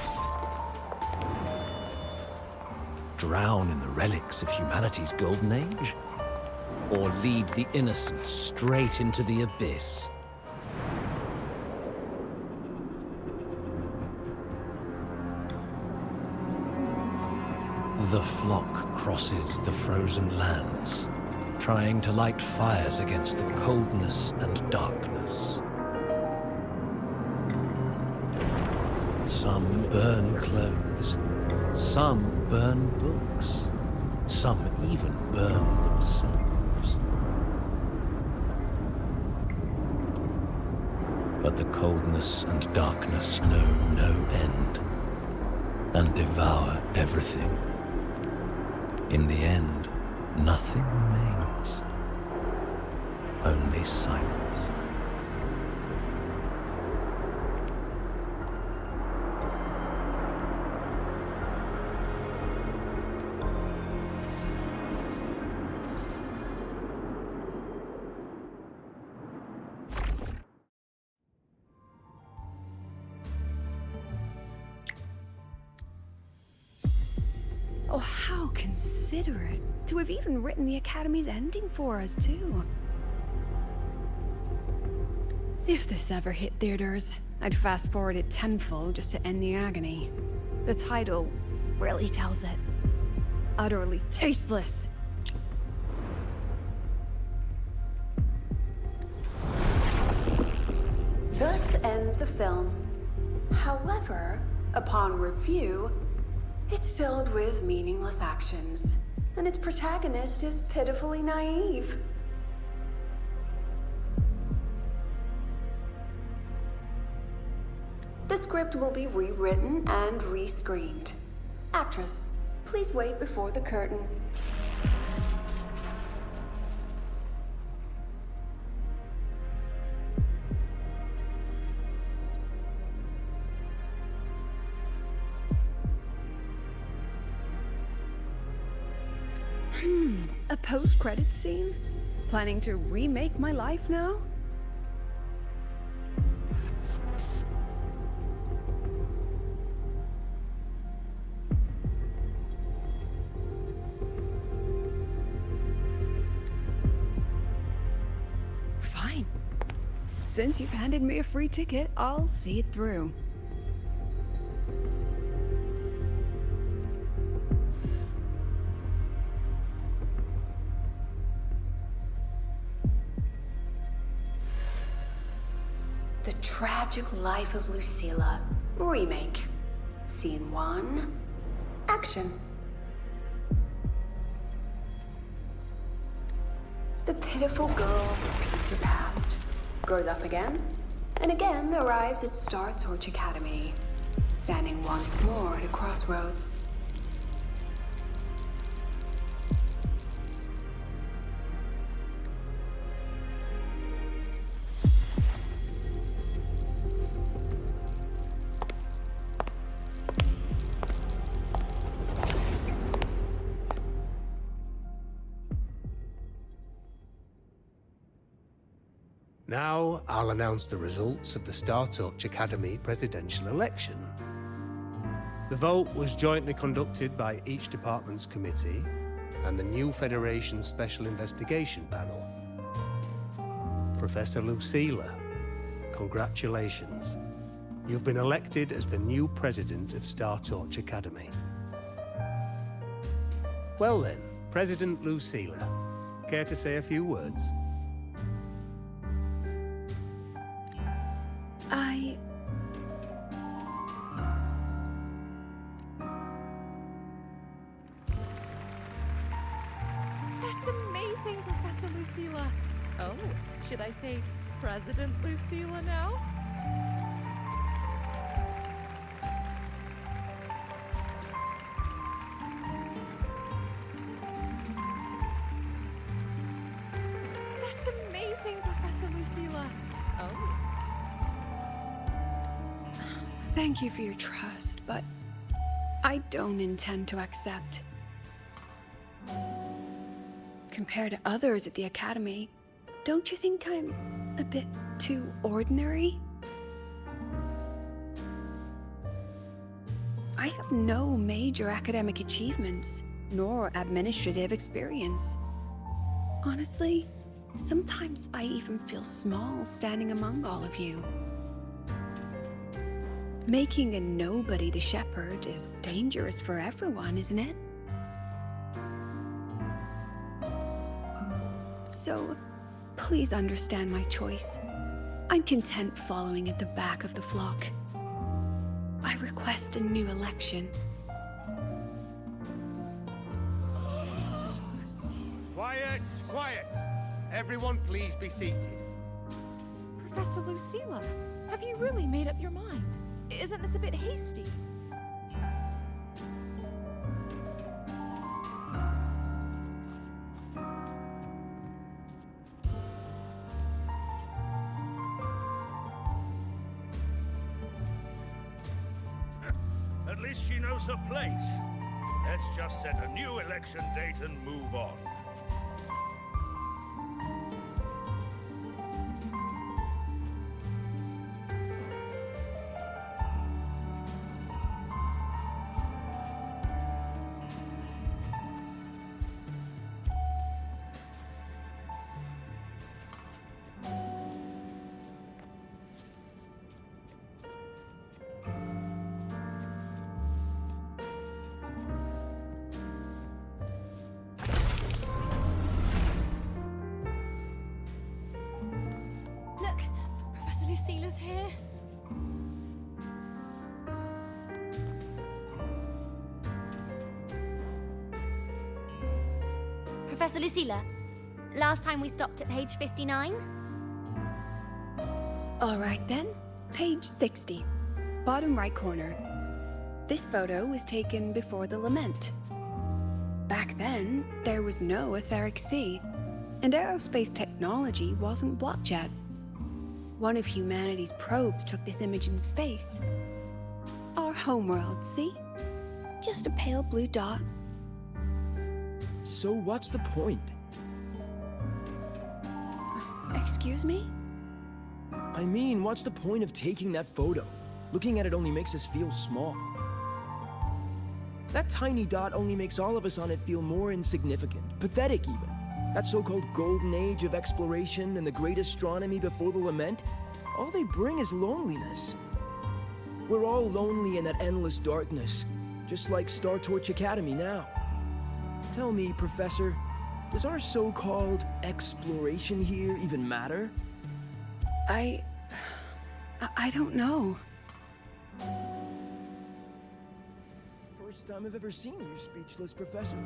Drown in the relics of humanity's golden age? Or lead the innocent straight into the abyss? The flock crosses the frozen lands, trying to light fires against the coldness and darkness. Some burn clothes, some burn books, some even burn themselves. But the coldness and darkness know no end, and devour everything. In the end, nothing remains, only silence. Oh, how considerate to have even written the Academy's ending for us, too. If this ever hit theaters, I'd fast forward it tenfold just to end the agony. The title really tells it. Utterly tasteless. Thus ends the film. However, upon review, it's filled with meaningless actions, and its protagonist is pitifully naive. The script will be rewritten and rescreened. Actress, please wait before the curtain. A post-credit scene? Planning to remake my life now? Fine. Since you've handed me a free ticket, I'll see it through. The Tragic Life of Lucilla. Remake. Scene 1. Action. The pitiful girl repeats her past, grows up again, and again arrives at Star Torch Academy, standing once more at a crossroads. Now, I'll announce the results of the Star Torch Academy presidential election. The vote was jointly conducted by each department's committee and the new Federation's Special Investigation Panel. Professor Lucilla, congratulations. You've been elected as the new president of Star Torch Academy. Well then, President Lucilla, care to say a few words? That's amazing, Professor Lucilla. Oh, should I say President Lucilla now? That's amazing, Professor Lucilla. Oh. Thank you for your trust, but I don't intend to accept. Compared to others at the Academy, don't you think I'm a bit too ordinary? I have no major academic achievements, nor administrative experience. Honestly, sometimes I even feel small standing among all of you. Making a nobody the shepherd is dangerous for everyone, isn't it? So, please understand my choice. I'm content following at the back of the flock. I request a new election. Quiet, quiet! Everyone please be seated. Professor Lucilla, have you really made up your mind? Isn't this a bit hasty? At least she knows her place. Let's just set a new election date and move on. Look, Professor Lucilla's here. Professor Lucilla, last time we stopped at page 59? All right then, page 60, bottom right corner. This photo was taken before the lament. Back then, there was no etheric sea, and aerospace technology wasn't blocked yet. One of humanity's probes took this image in space. Our homeworld, see? Just a pale blue dot. So what's the point? Excuse me? I mean, what's the point of taking that photo? Looking at it only makes us feel small. That tiny dot only makes all of us on it feel more insignificant, pathetic even. That so-called golden age of exploration and the great astronomy before the lament, all they bring is loneliness. We're all lonely in that endless darkness, just like Star Torch Academy now. Tell me, Professor, does our so-called exploration here even matter? I don't know. First time I've ever seen you speechless, Professor.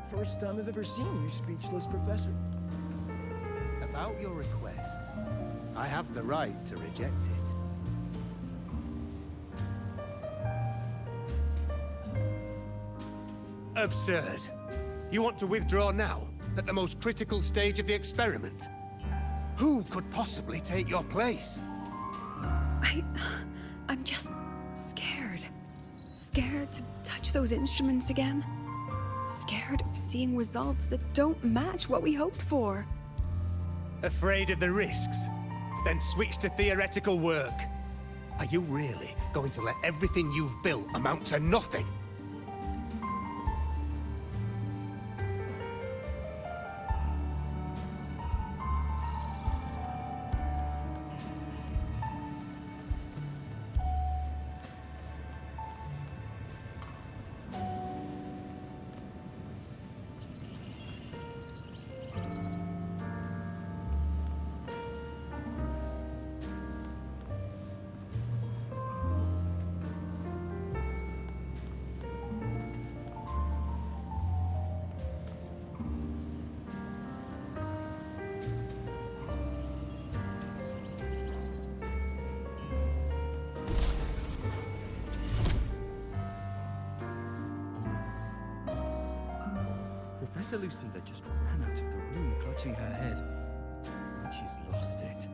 First time I've ever seen you speechless, Professor. About your request, I have the right to reject it. Absurd. You want to withdraw now, at the most critical stage of the experiment? Who could possibly take your place? I'm just scared. Scared to touch those instruments again. Scared of seeing results that don't match what we hoped for. Afraid of the risks? Then switch to theoretical work. Are you really going to let everything you've built amount to nothing? Professor Lucilla just ran out of the room, clutching her head. Like she's lost it.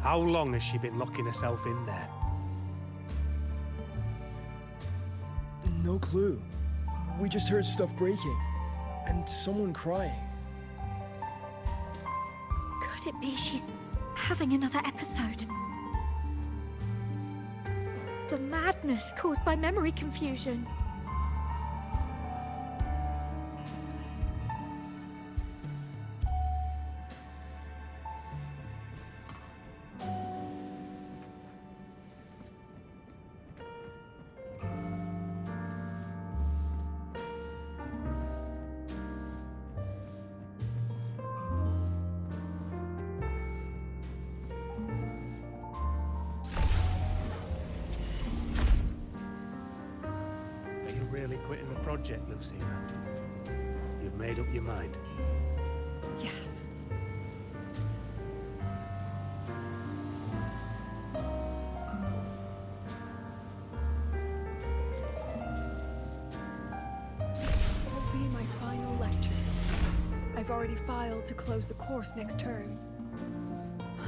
How long has she been locking herself in there? No clue. We just heard stuff breaking. And someone crying. Could it be she's having another episode? The madness caused by memory confusion. Really quitting the project, Lucina? You've made up your mind? Yes. It'll be my final lecture. I've already filed to close the course next term.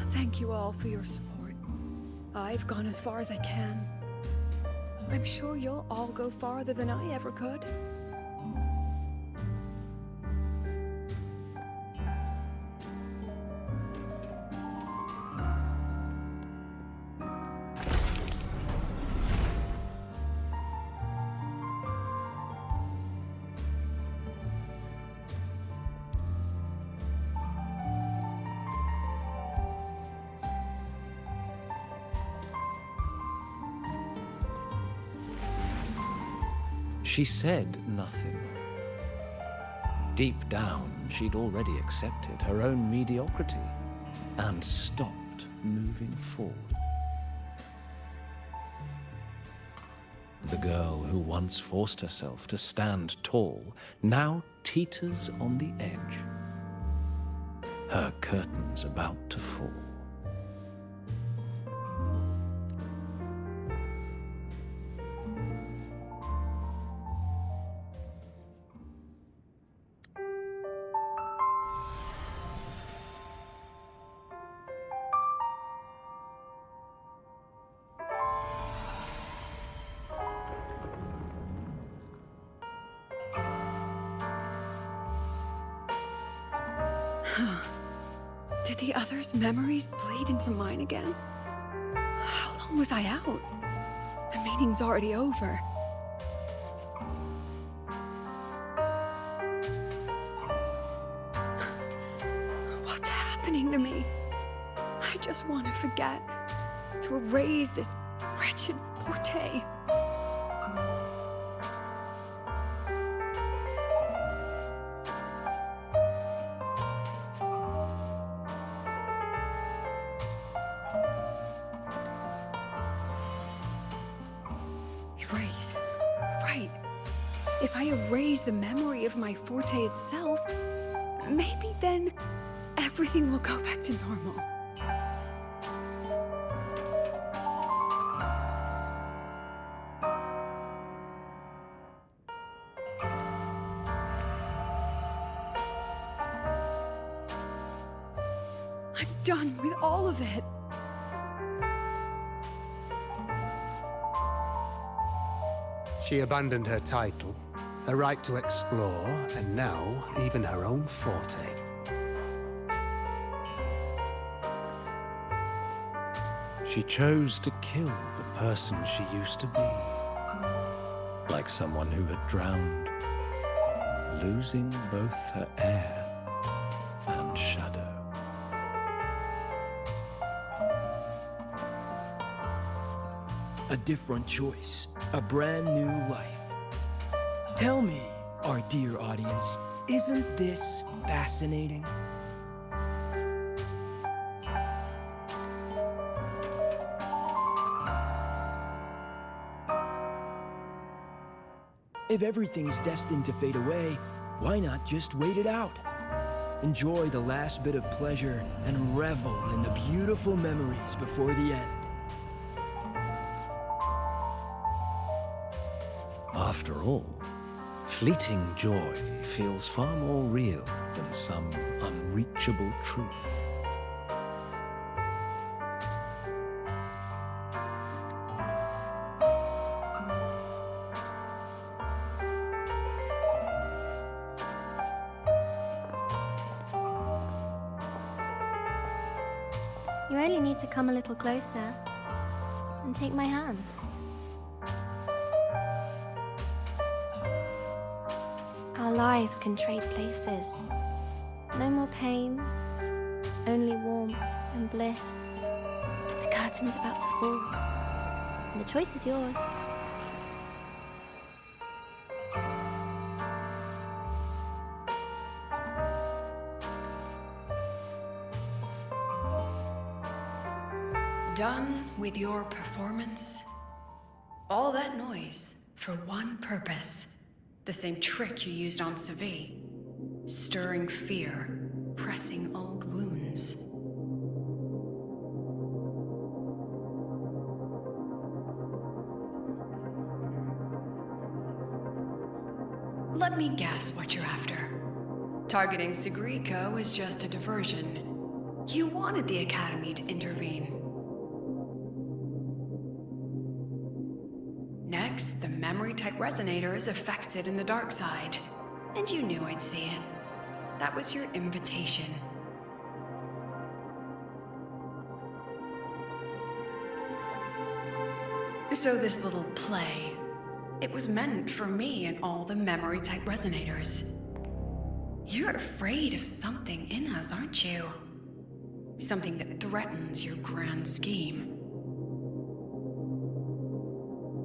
Thank you all for your support. I've gone as far as I can. I'm sure you'll all go farther than I ever could. She said nothing. Deep down, she'd already accepted her own mediocrity and stopped moving forward. The girl who once forced herself to stand tall now teeters on the edge. Her curtains about to fall. Did the others' memories bleed into mine again? How long was I out? The meeting's already over. What's happening to me? I just want to forget. to erase this wretched forte. Erase. Right. If I erase the memory of my forte itself, maybe then everything will go back to normal. I'm done with all of it. She abandoned her title, her right to explore, and now even her own forte. She chose to kill the person she used to be. Like someone who had drowned, losing both her air and shadow. A different choice, a brand new life. Tell me, our dear audience, isn't this fascinating? If everything's destined to fade away, why not just wait it out? Enjoy the last bit of pleasure and revel in the beautiful memories before the end. After all, fleeting joy feels far more real than some unreachable truth. You only need to come a little closer and take my hand. Our lives can trade places. No more pain, only warmth and bliss. The curtain's about to fall, and the choice is yours. Done with your performance? All that noise for one purpose. The same trick you used on Savi. Stirring fear, pressing old wounds. Let me guess what you're after. Targeting Sigrika was just a diversion. You wanted the Academy to intervene. Next, the memory-type resonator is affected in the dark side. And you knew I'd see it. That was your invitation. So this little play, it was meant for me and all the memory-type resonators. You're afraid of something in us, aren't you? Something that threatens your grand scheme.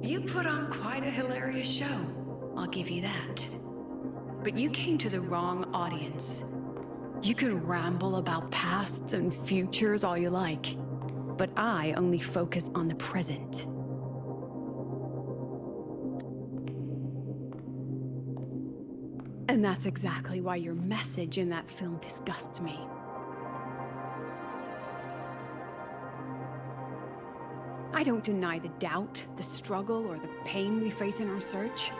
You put on quite a hilarious show, I'll give you that. But you came to the wrong audience. You can ramble about pasts and futures all you like, but I only focus on the present. And that's exactly why your message in that film disgusts me. I don't deny the doubt, the struggle, or the pain we face in our search.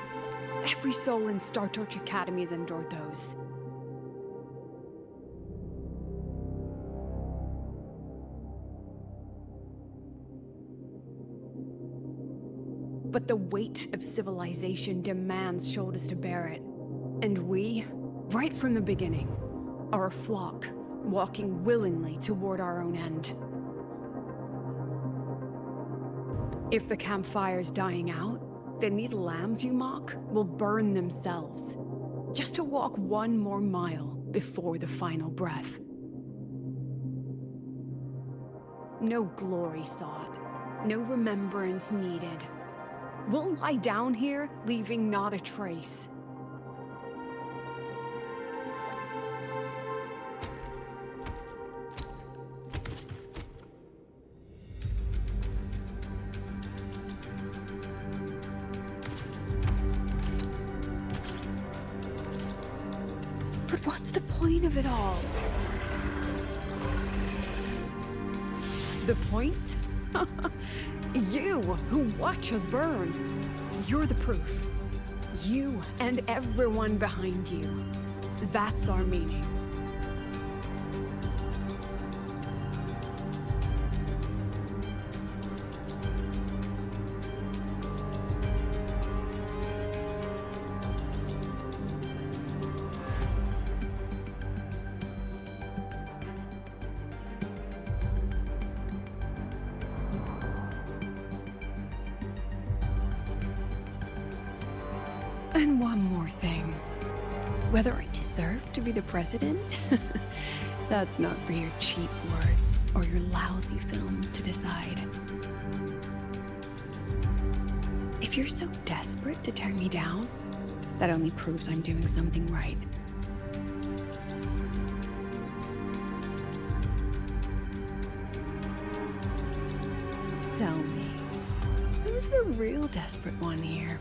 Every soul in Star Torch Academy has endured those. But the weight of civilization demands shoulders to bear it. And we, right from the beginning, are a flock, walking willingly toward our own end. If the campfire's dying out, then these lambs you mock will burn themselves, just to walk one more mile before the final breath. No glory sought, No remembrance needed. We'll lie down here, leaving not a trace. But what's the point of it all? The point? You, who watch us burn. You're the proof. You and everyone behind you. That's our meaning. And one more thing. Whether I deserve to be the president? That's not for your cheap words or your lousy films to decide. If you're so desperate to tear me down, that only proves I'm doing something right. Tell me, who's the real desperate one here?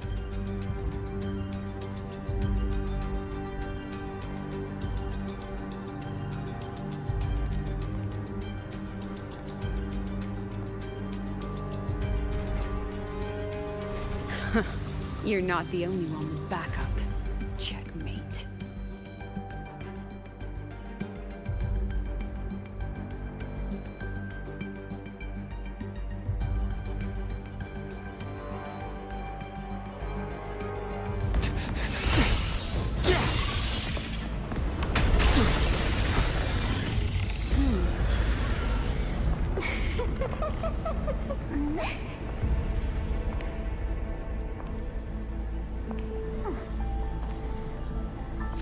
You're not the only one with backup. Checkmate.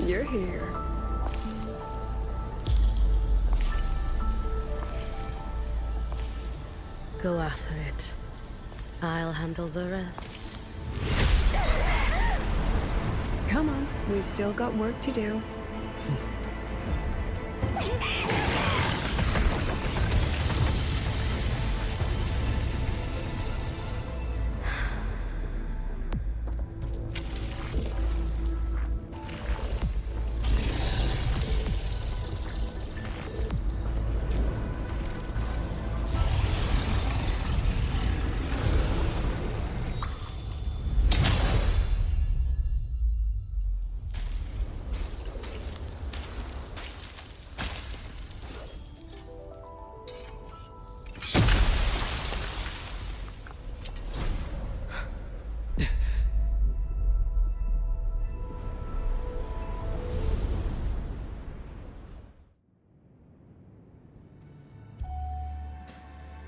You're here. Go after it. I'll handle the rest. Come on, we've still got work to do.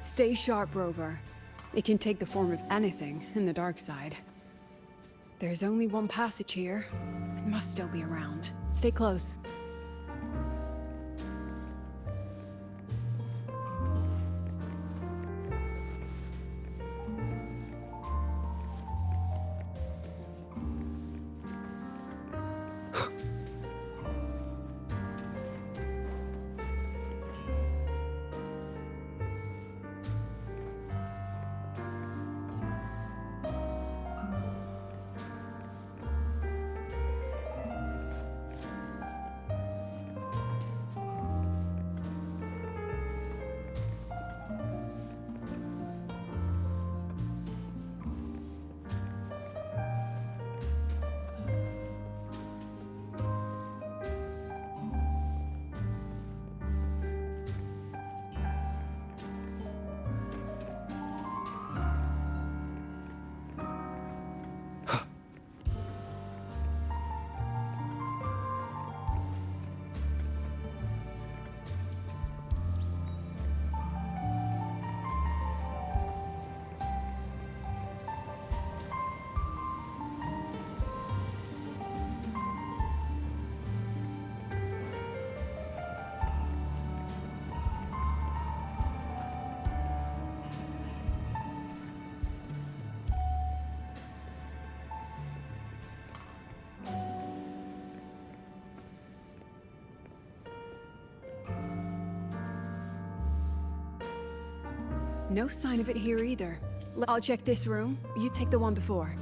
Stay sharp, Rover. It can take the form of anything in the dark side. There's only one passage here. It must still be around. Stay close. No sign of it here either. I'll check this room. You take the one before.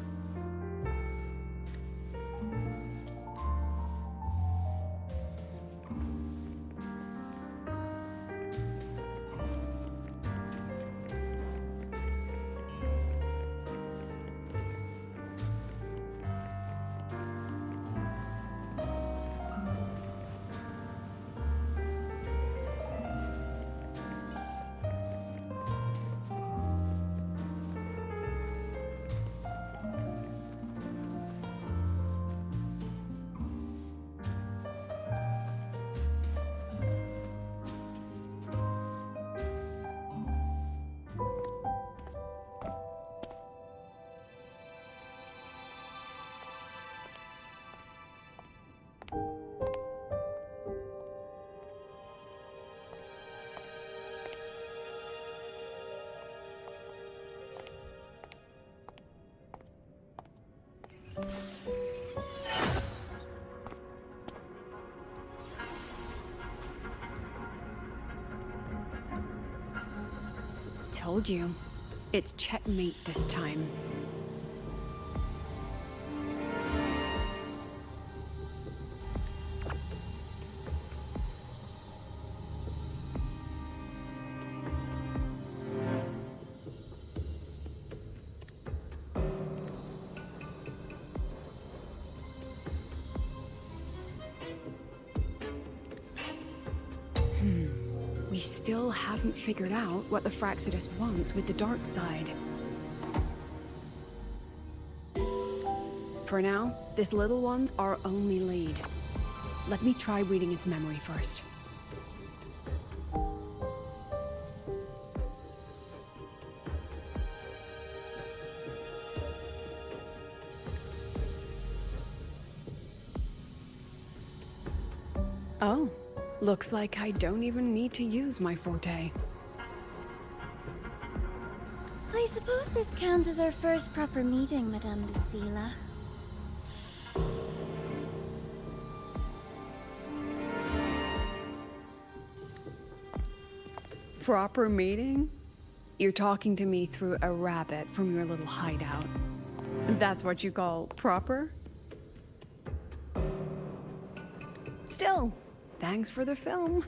Told you. It's checkmate this time. We still haven't figured out what the Fraxidus wants with the dark side. For now, this little one's our only lead. Let me try reading its memory first. Oh. Looks like I don't even need to use my forte. I suppose this counts as our first proper meeting, Madame Lucilla. Proper meeting? You're talking to me through a rabbit from your little hideout. That's what you call proper? Still, thanks for the film.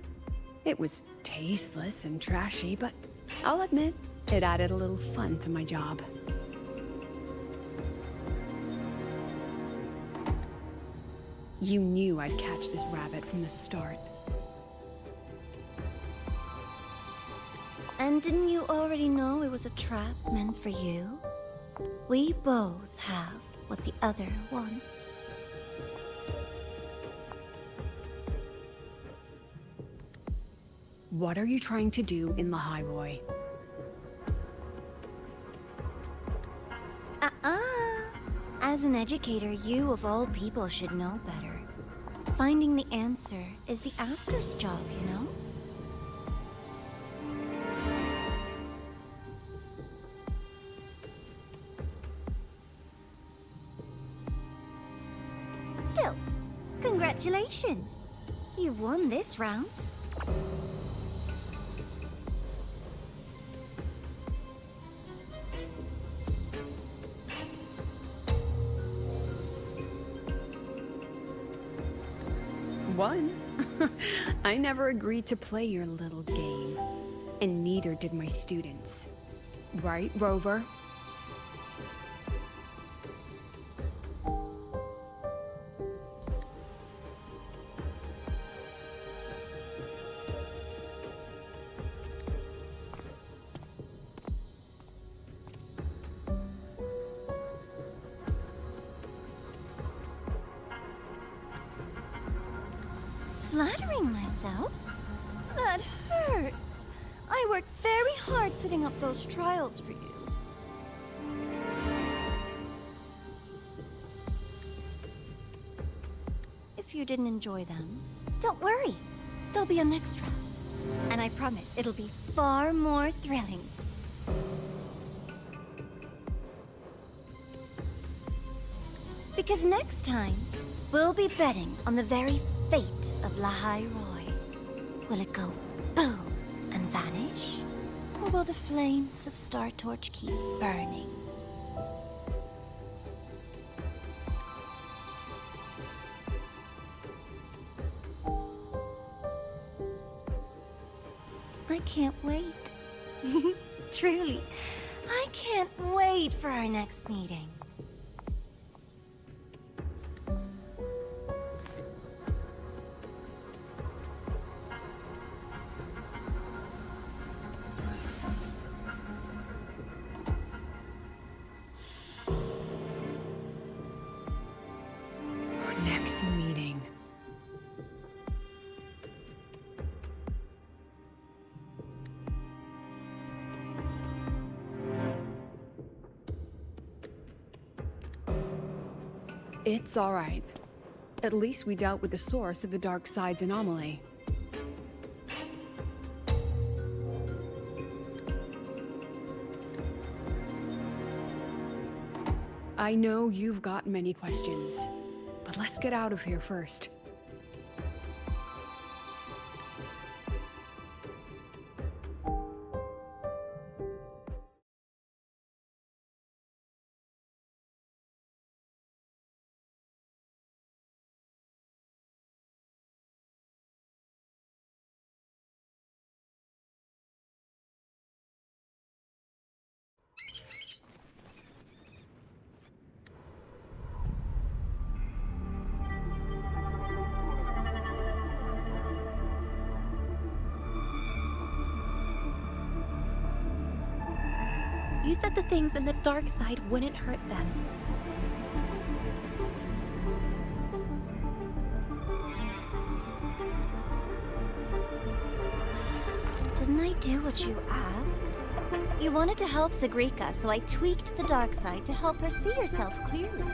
It was tasteless and trashy, but I'll admit, it added a little fun to my job. You knew I'd catch this rabbit from the start. And didn't you already know it was a trap meant for you? We both have what the other wants. What are you trying to do in the highway? As an educator, you of all people should know better. Finding the answer is the asker's job, you know? Still, congratulations! You've won this round. One? I never agreed to play your little game. And neither did my students. Right, Rover? Flattering myself? That hurts. I worked very hard setting up those trials for you. If you didn't enjoy them, don't worry. There'll be a next round. And I promise it'll be far more thrilling. Because next time, we'll be betting on the very fate of Lahai Roy. Will it go boom and vanish? Or will the flames of Star Torch keep burning? I can't wait. Truly, I can't wait for our next meeting. Our next meeting. It's all right. At least we dealt with the source of the dark side's anomaly. I know you've got many questions, but let's get out of here first. You said the things in the dark side wouldn't hurt them. Didn't I do what you asked? You wanted to help Zagrika, so I tweaked the dark side to help her see herself clearly.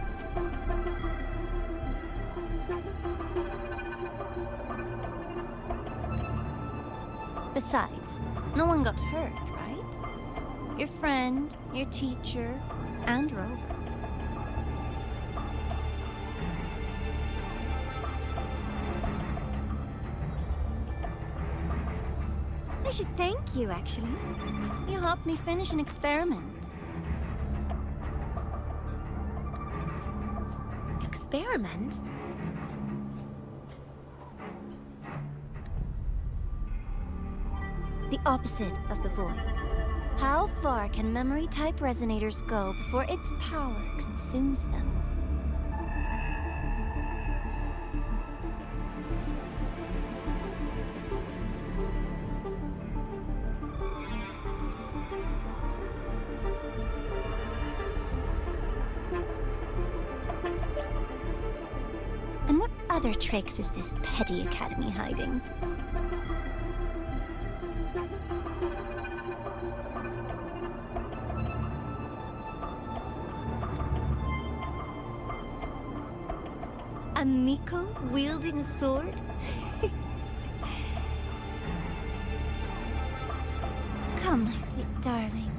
Besides, no one got hurt, right? Your friend, your teacher, and Rover. I should thank you, actually. You helped me finish an experiment. Experiment? The opposite of the void. How far can memory-type resonators go before its power consumes them? And what other tricks is this petty academy hiding? A Miko wielding a sword? Come, my sweet darling.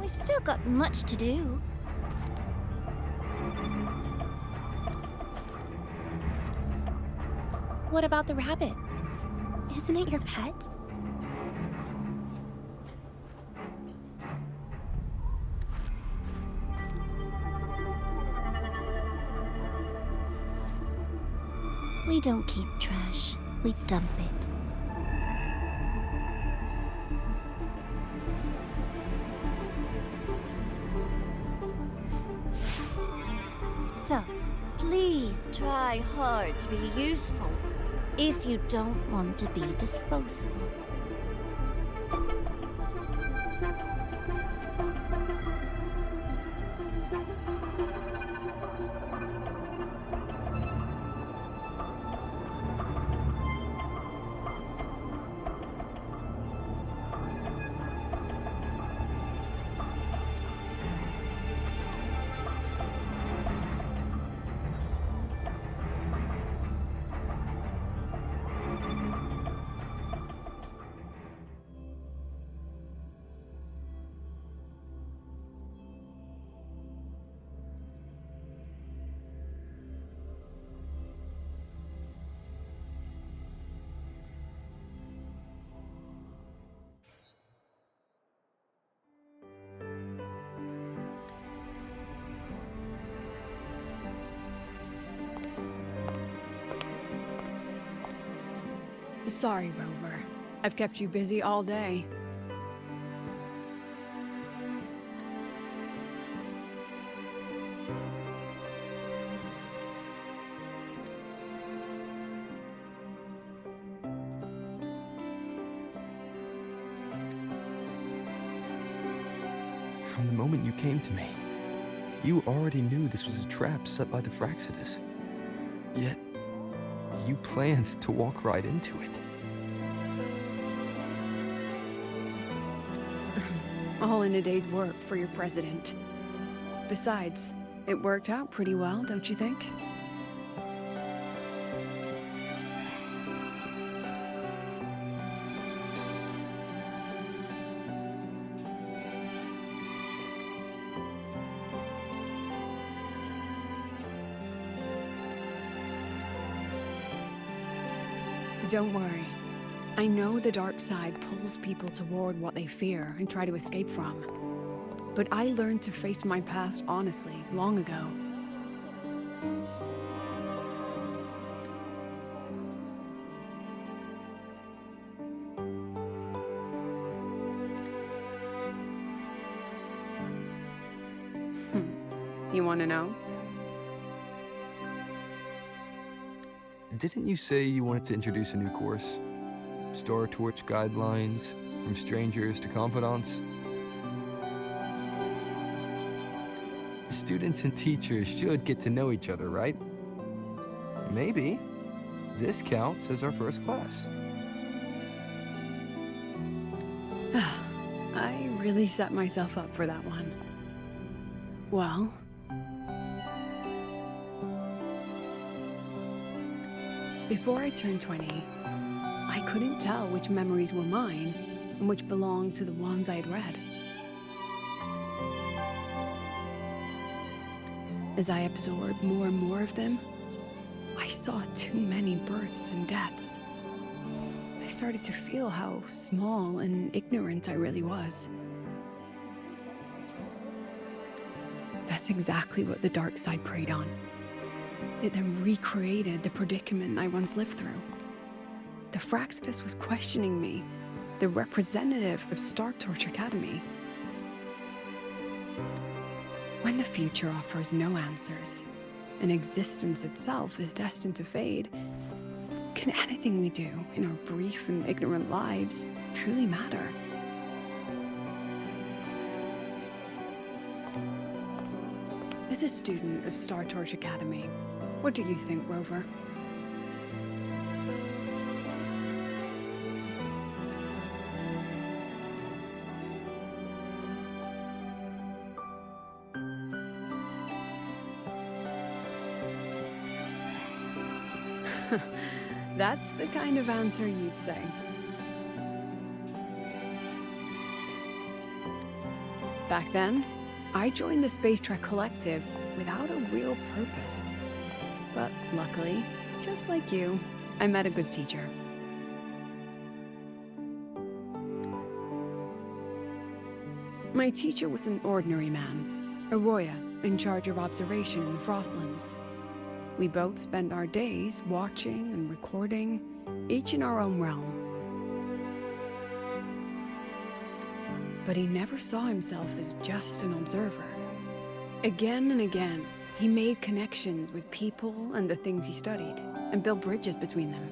We've still got much to do. What about the rabbit? Isn't it your pet? We don't keep trash, we dump it. So, please try hard to be useful if you don't want to be disposable. Sorry, Rover. I've kept you busy all day. From the moment you came to me, you already knew this was a trap set by the Fraxidus. Yet, you planned to walk right into it. All in a day's work for your president. Besides, it worked out pretty well, don't you think? Don't worry. I know the dark side pulls people toward what they fear and try to escape from. But I learned to face my past honestly long ago. You want to know? Didn't you say you wanted to introduce a new course? Star Torch guidelines, from strangers to confidants? Students and teachers should get to know each other, right? Maybe this counts as our first class. I really set myself up for that one. Well, before I turned 20, I couldn't tell which memories were mine and which belonged to the ones I had read. As I absorbed more and more of them, I saw too many births and deaths. I started to feel how small and ignorant I really was. That's exactly what the dark side preyed on. It then recreated the predicament I once lived through. The Fraxidus was questioning me, the representative of Star Torch Academy. When the future offers no answers, and existence itself is destined to fade, can anything we do in our brief and ignorant lives truly matter? As a student of Star Torch Academy, what do you think, Rover? That's the kind of answer you'd say. Back then, I joined the Space Trek Collective without a real purpose. But luckily, just like you, I met a good teacher. My teacher was an ordinary man, Arroya, in charge of observation in the Frostlands. We both spent our days watching and recording, each in our own realm. But he never saw himself as just an observer. Again and again, he made connections with people and the things he studied, and built bridges between them.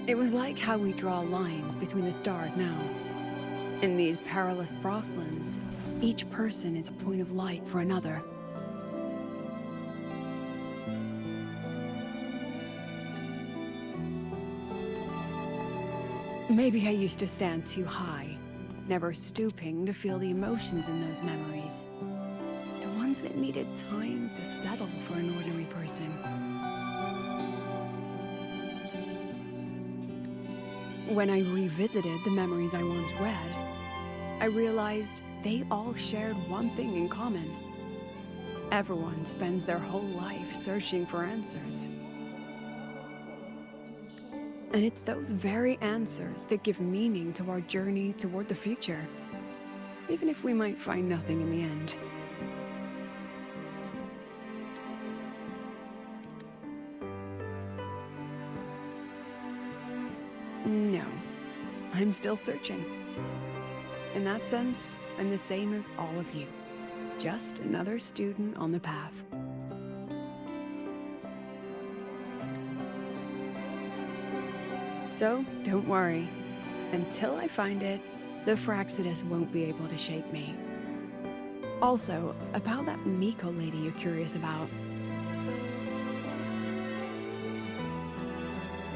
It was like how we draw lines between the stars now. In these perilous Frostlands, each person is a point of light for another. Maybe I used to stand too high, never stooping to feel the emotions in those memories. The ones that needed time to settle for an ordinary person. When I revisited the memories I once read, I realized they all shared one thing in common. Everyone spends their whole life searching for answers. And it's those very answers that give meaning to our journey toward the future, even if we might find nothing in the end. No, I'm still searching. In that sense, I'm the same as all of you. Just another student on the path. So, don't worry. Until I find it, the Fraxidus won't be able to shake me. Also, about that Miko lady you're curious about.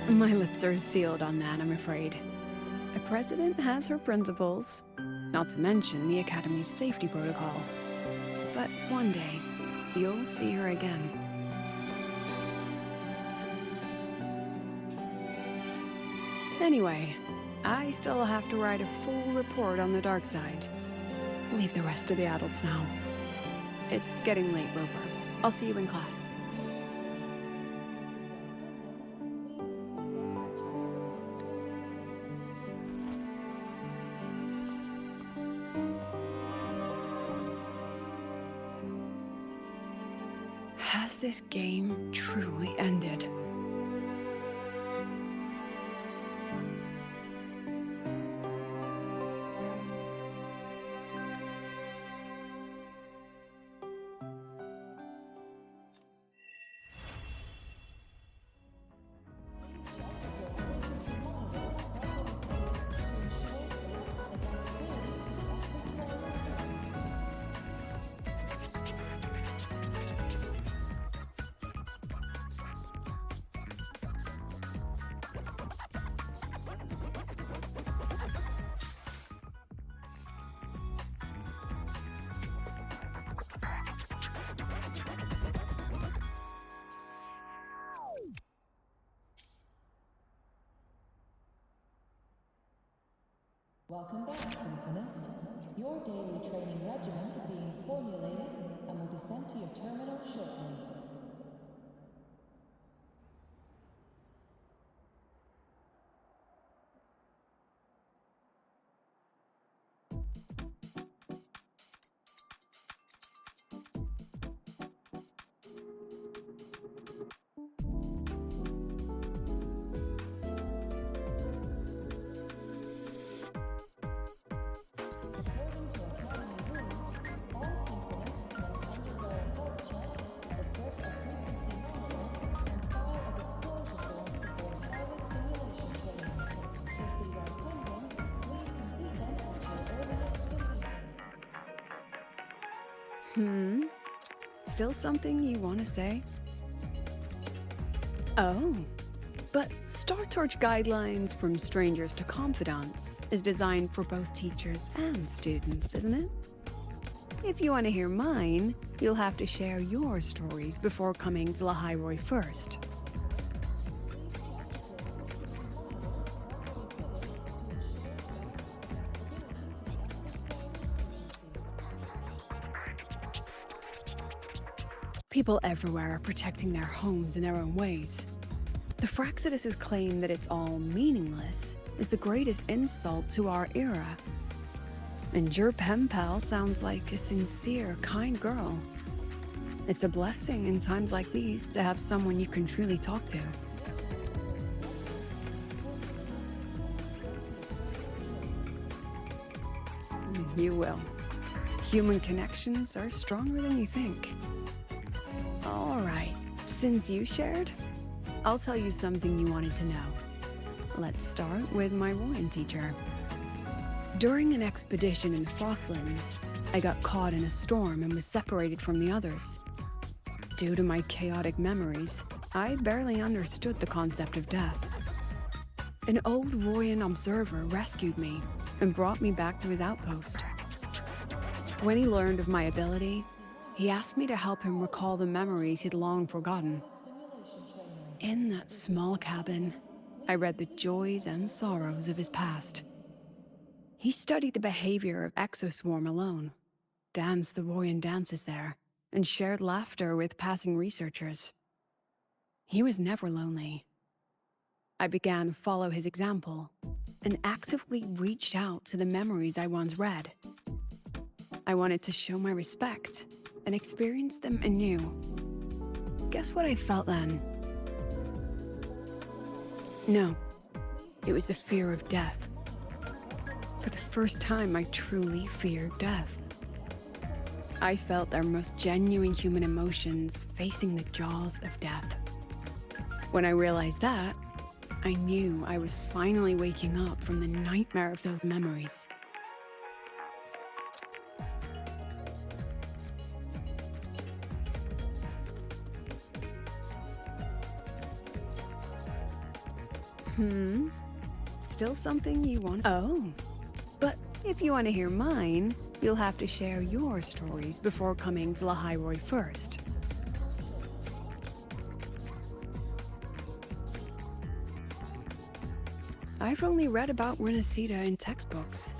My lips are sealed on that, I'm afraid. A president has her principles, not to mention the Academy's safety protocol. But one day, you'll see her again. Anyway, I still have to write a full report on the dark side. Leave the rest to the adults now. It's getting late, Rover. I'll see you in class. Has this game truly ended? Welcome back, Symphonist. Your daily training regimen is being formulated and will be sent to your terminal shortly. Still something you want to say? Oh, but Star Torch Guidelines from Strangers to Confidants is designed for both teachers and students, isn't it? If you want to hear mine, you'll have to share your stories before coming to Lahiroi first. People everywhere are protecting their homes in their own ways. The Fraxidus' claim that it's all meaningless is the greatest insult to our era. And your pen pal sounds like a sincere, kind girl. It's a blessing in times like these to have someone you can truly talk to. You will. Human connections are stronger than you think. All right, since you shared, I'll tell you something you wanted to know. Let's start with my Royan teacher. During an expedition in Frostlands, I got caught in a storm and was separated from the others. Due to my chaotic memories, I barely understood the concept of death. An old Royan observer rescued me and brought me back to his outpost. When he learned of my ability, he asked me to help him recall the memories he'd long forgotten. In that small cabin, I read the joys and sorrows of his past. He studied the behavior of Exoswarm alone, danced the Royan dances there, and shared laughter with passing researchers. He was never lonely. I began to follow his example and actively reached out to the memories I once read. I wanted to show my respect and experience them anew. Guess what I felt then? No, It was the fear of death. For the first time, I truly feared death. I felt their most genuine human emotions facing the jaws of death. When I realized that, I knew I was finally waking up from the nightmare of those memories. Still something you want? Oh. But if you want to hear mine, you'll have to share your stories before coming to Lahairoi first. I've only read about Renacida in textbooks.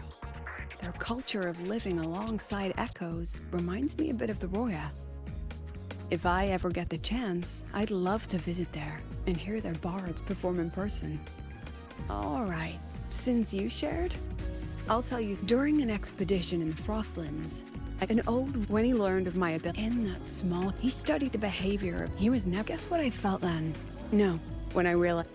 Their culture of living alongside echoes reminds me a bit of the Roya. If I ever get the chance, I'd love to visit there and hear their bards perform in person. All right, since you shared, I'll tell you. During an expedition in the Frostlands, an old, when he learned of my ability in that small, he studied the behavior of, he was never, guess what I felt then? No, when I realized,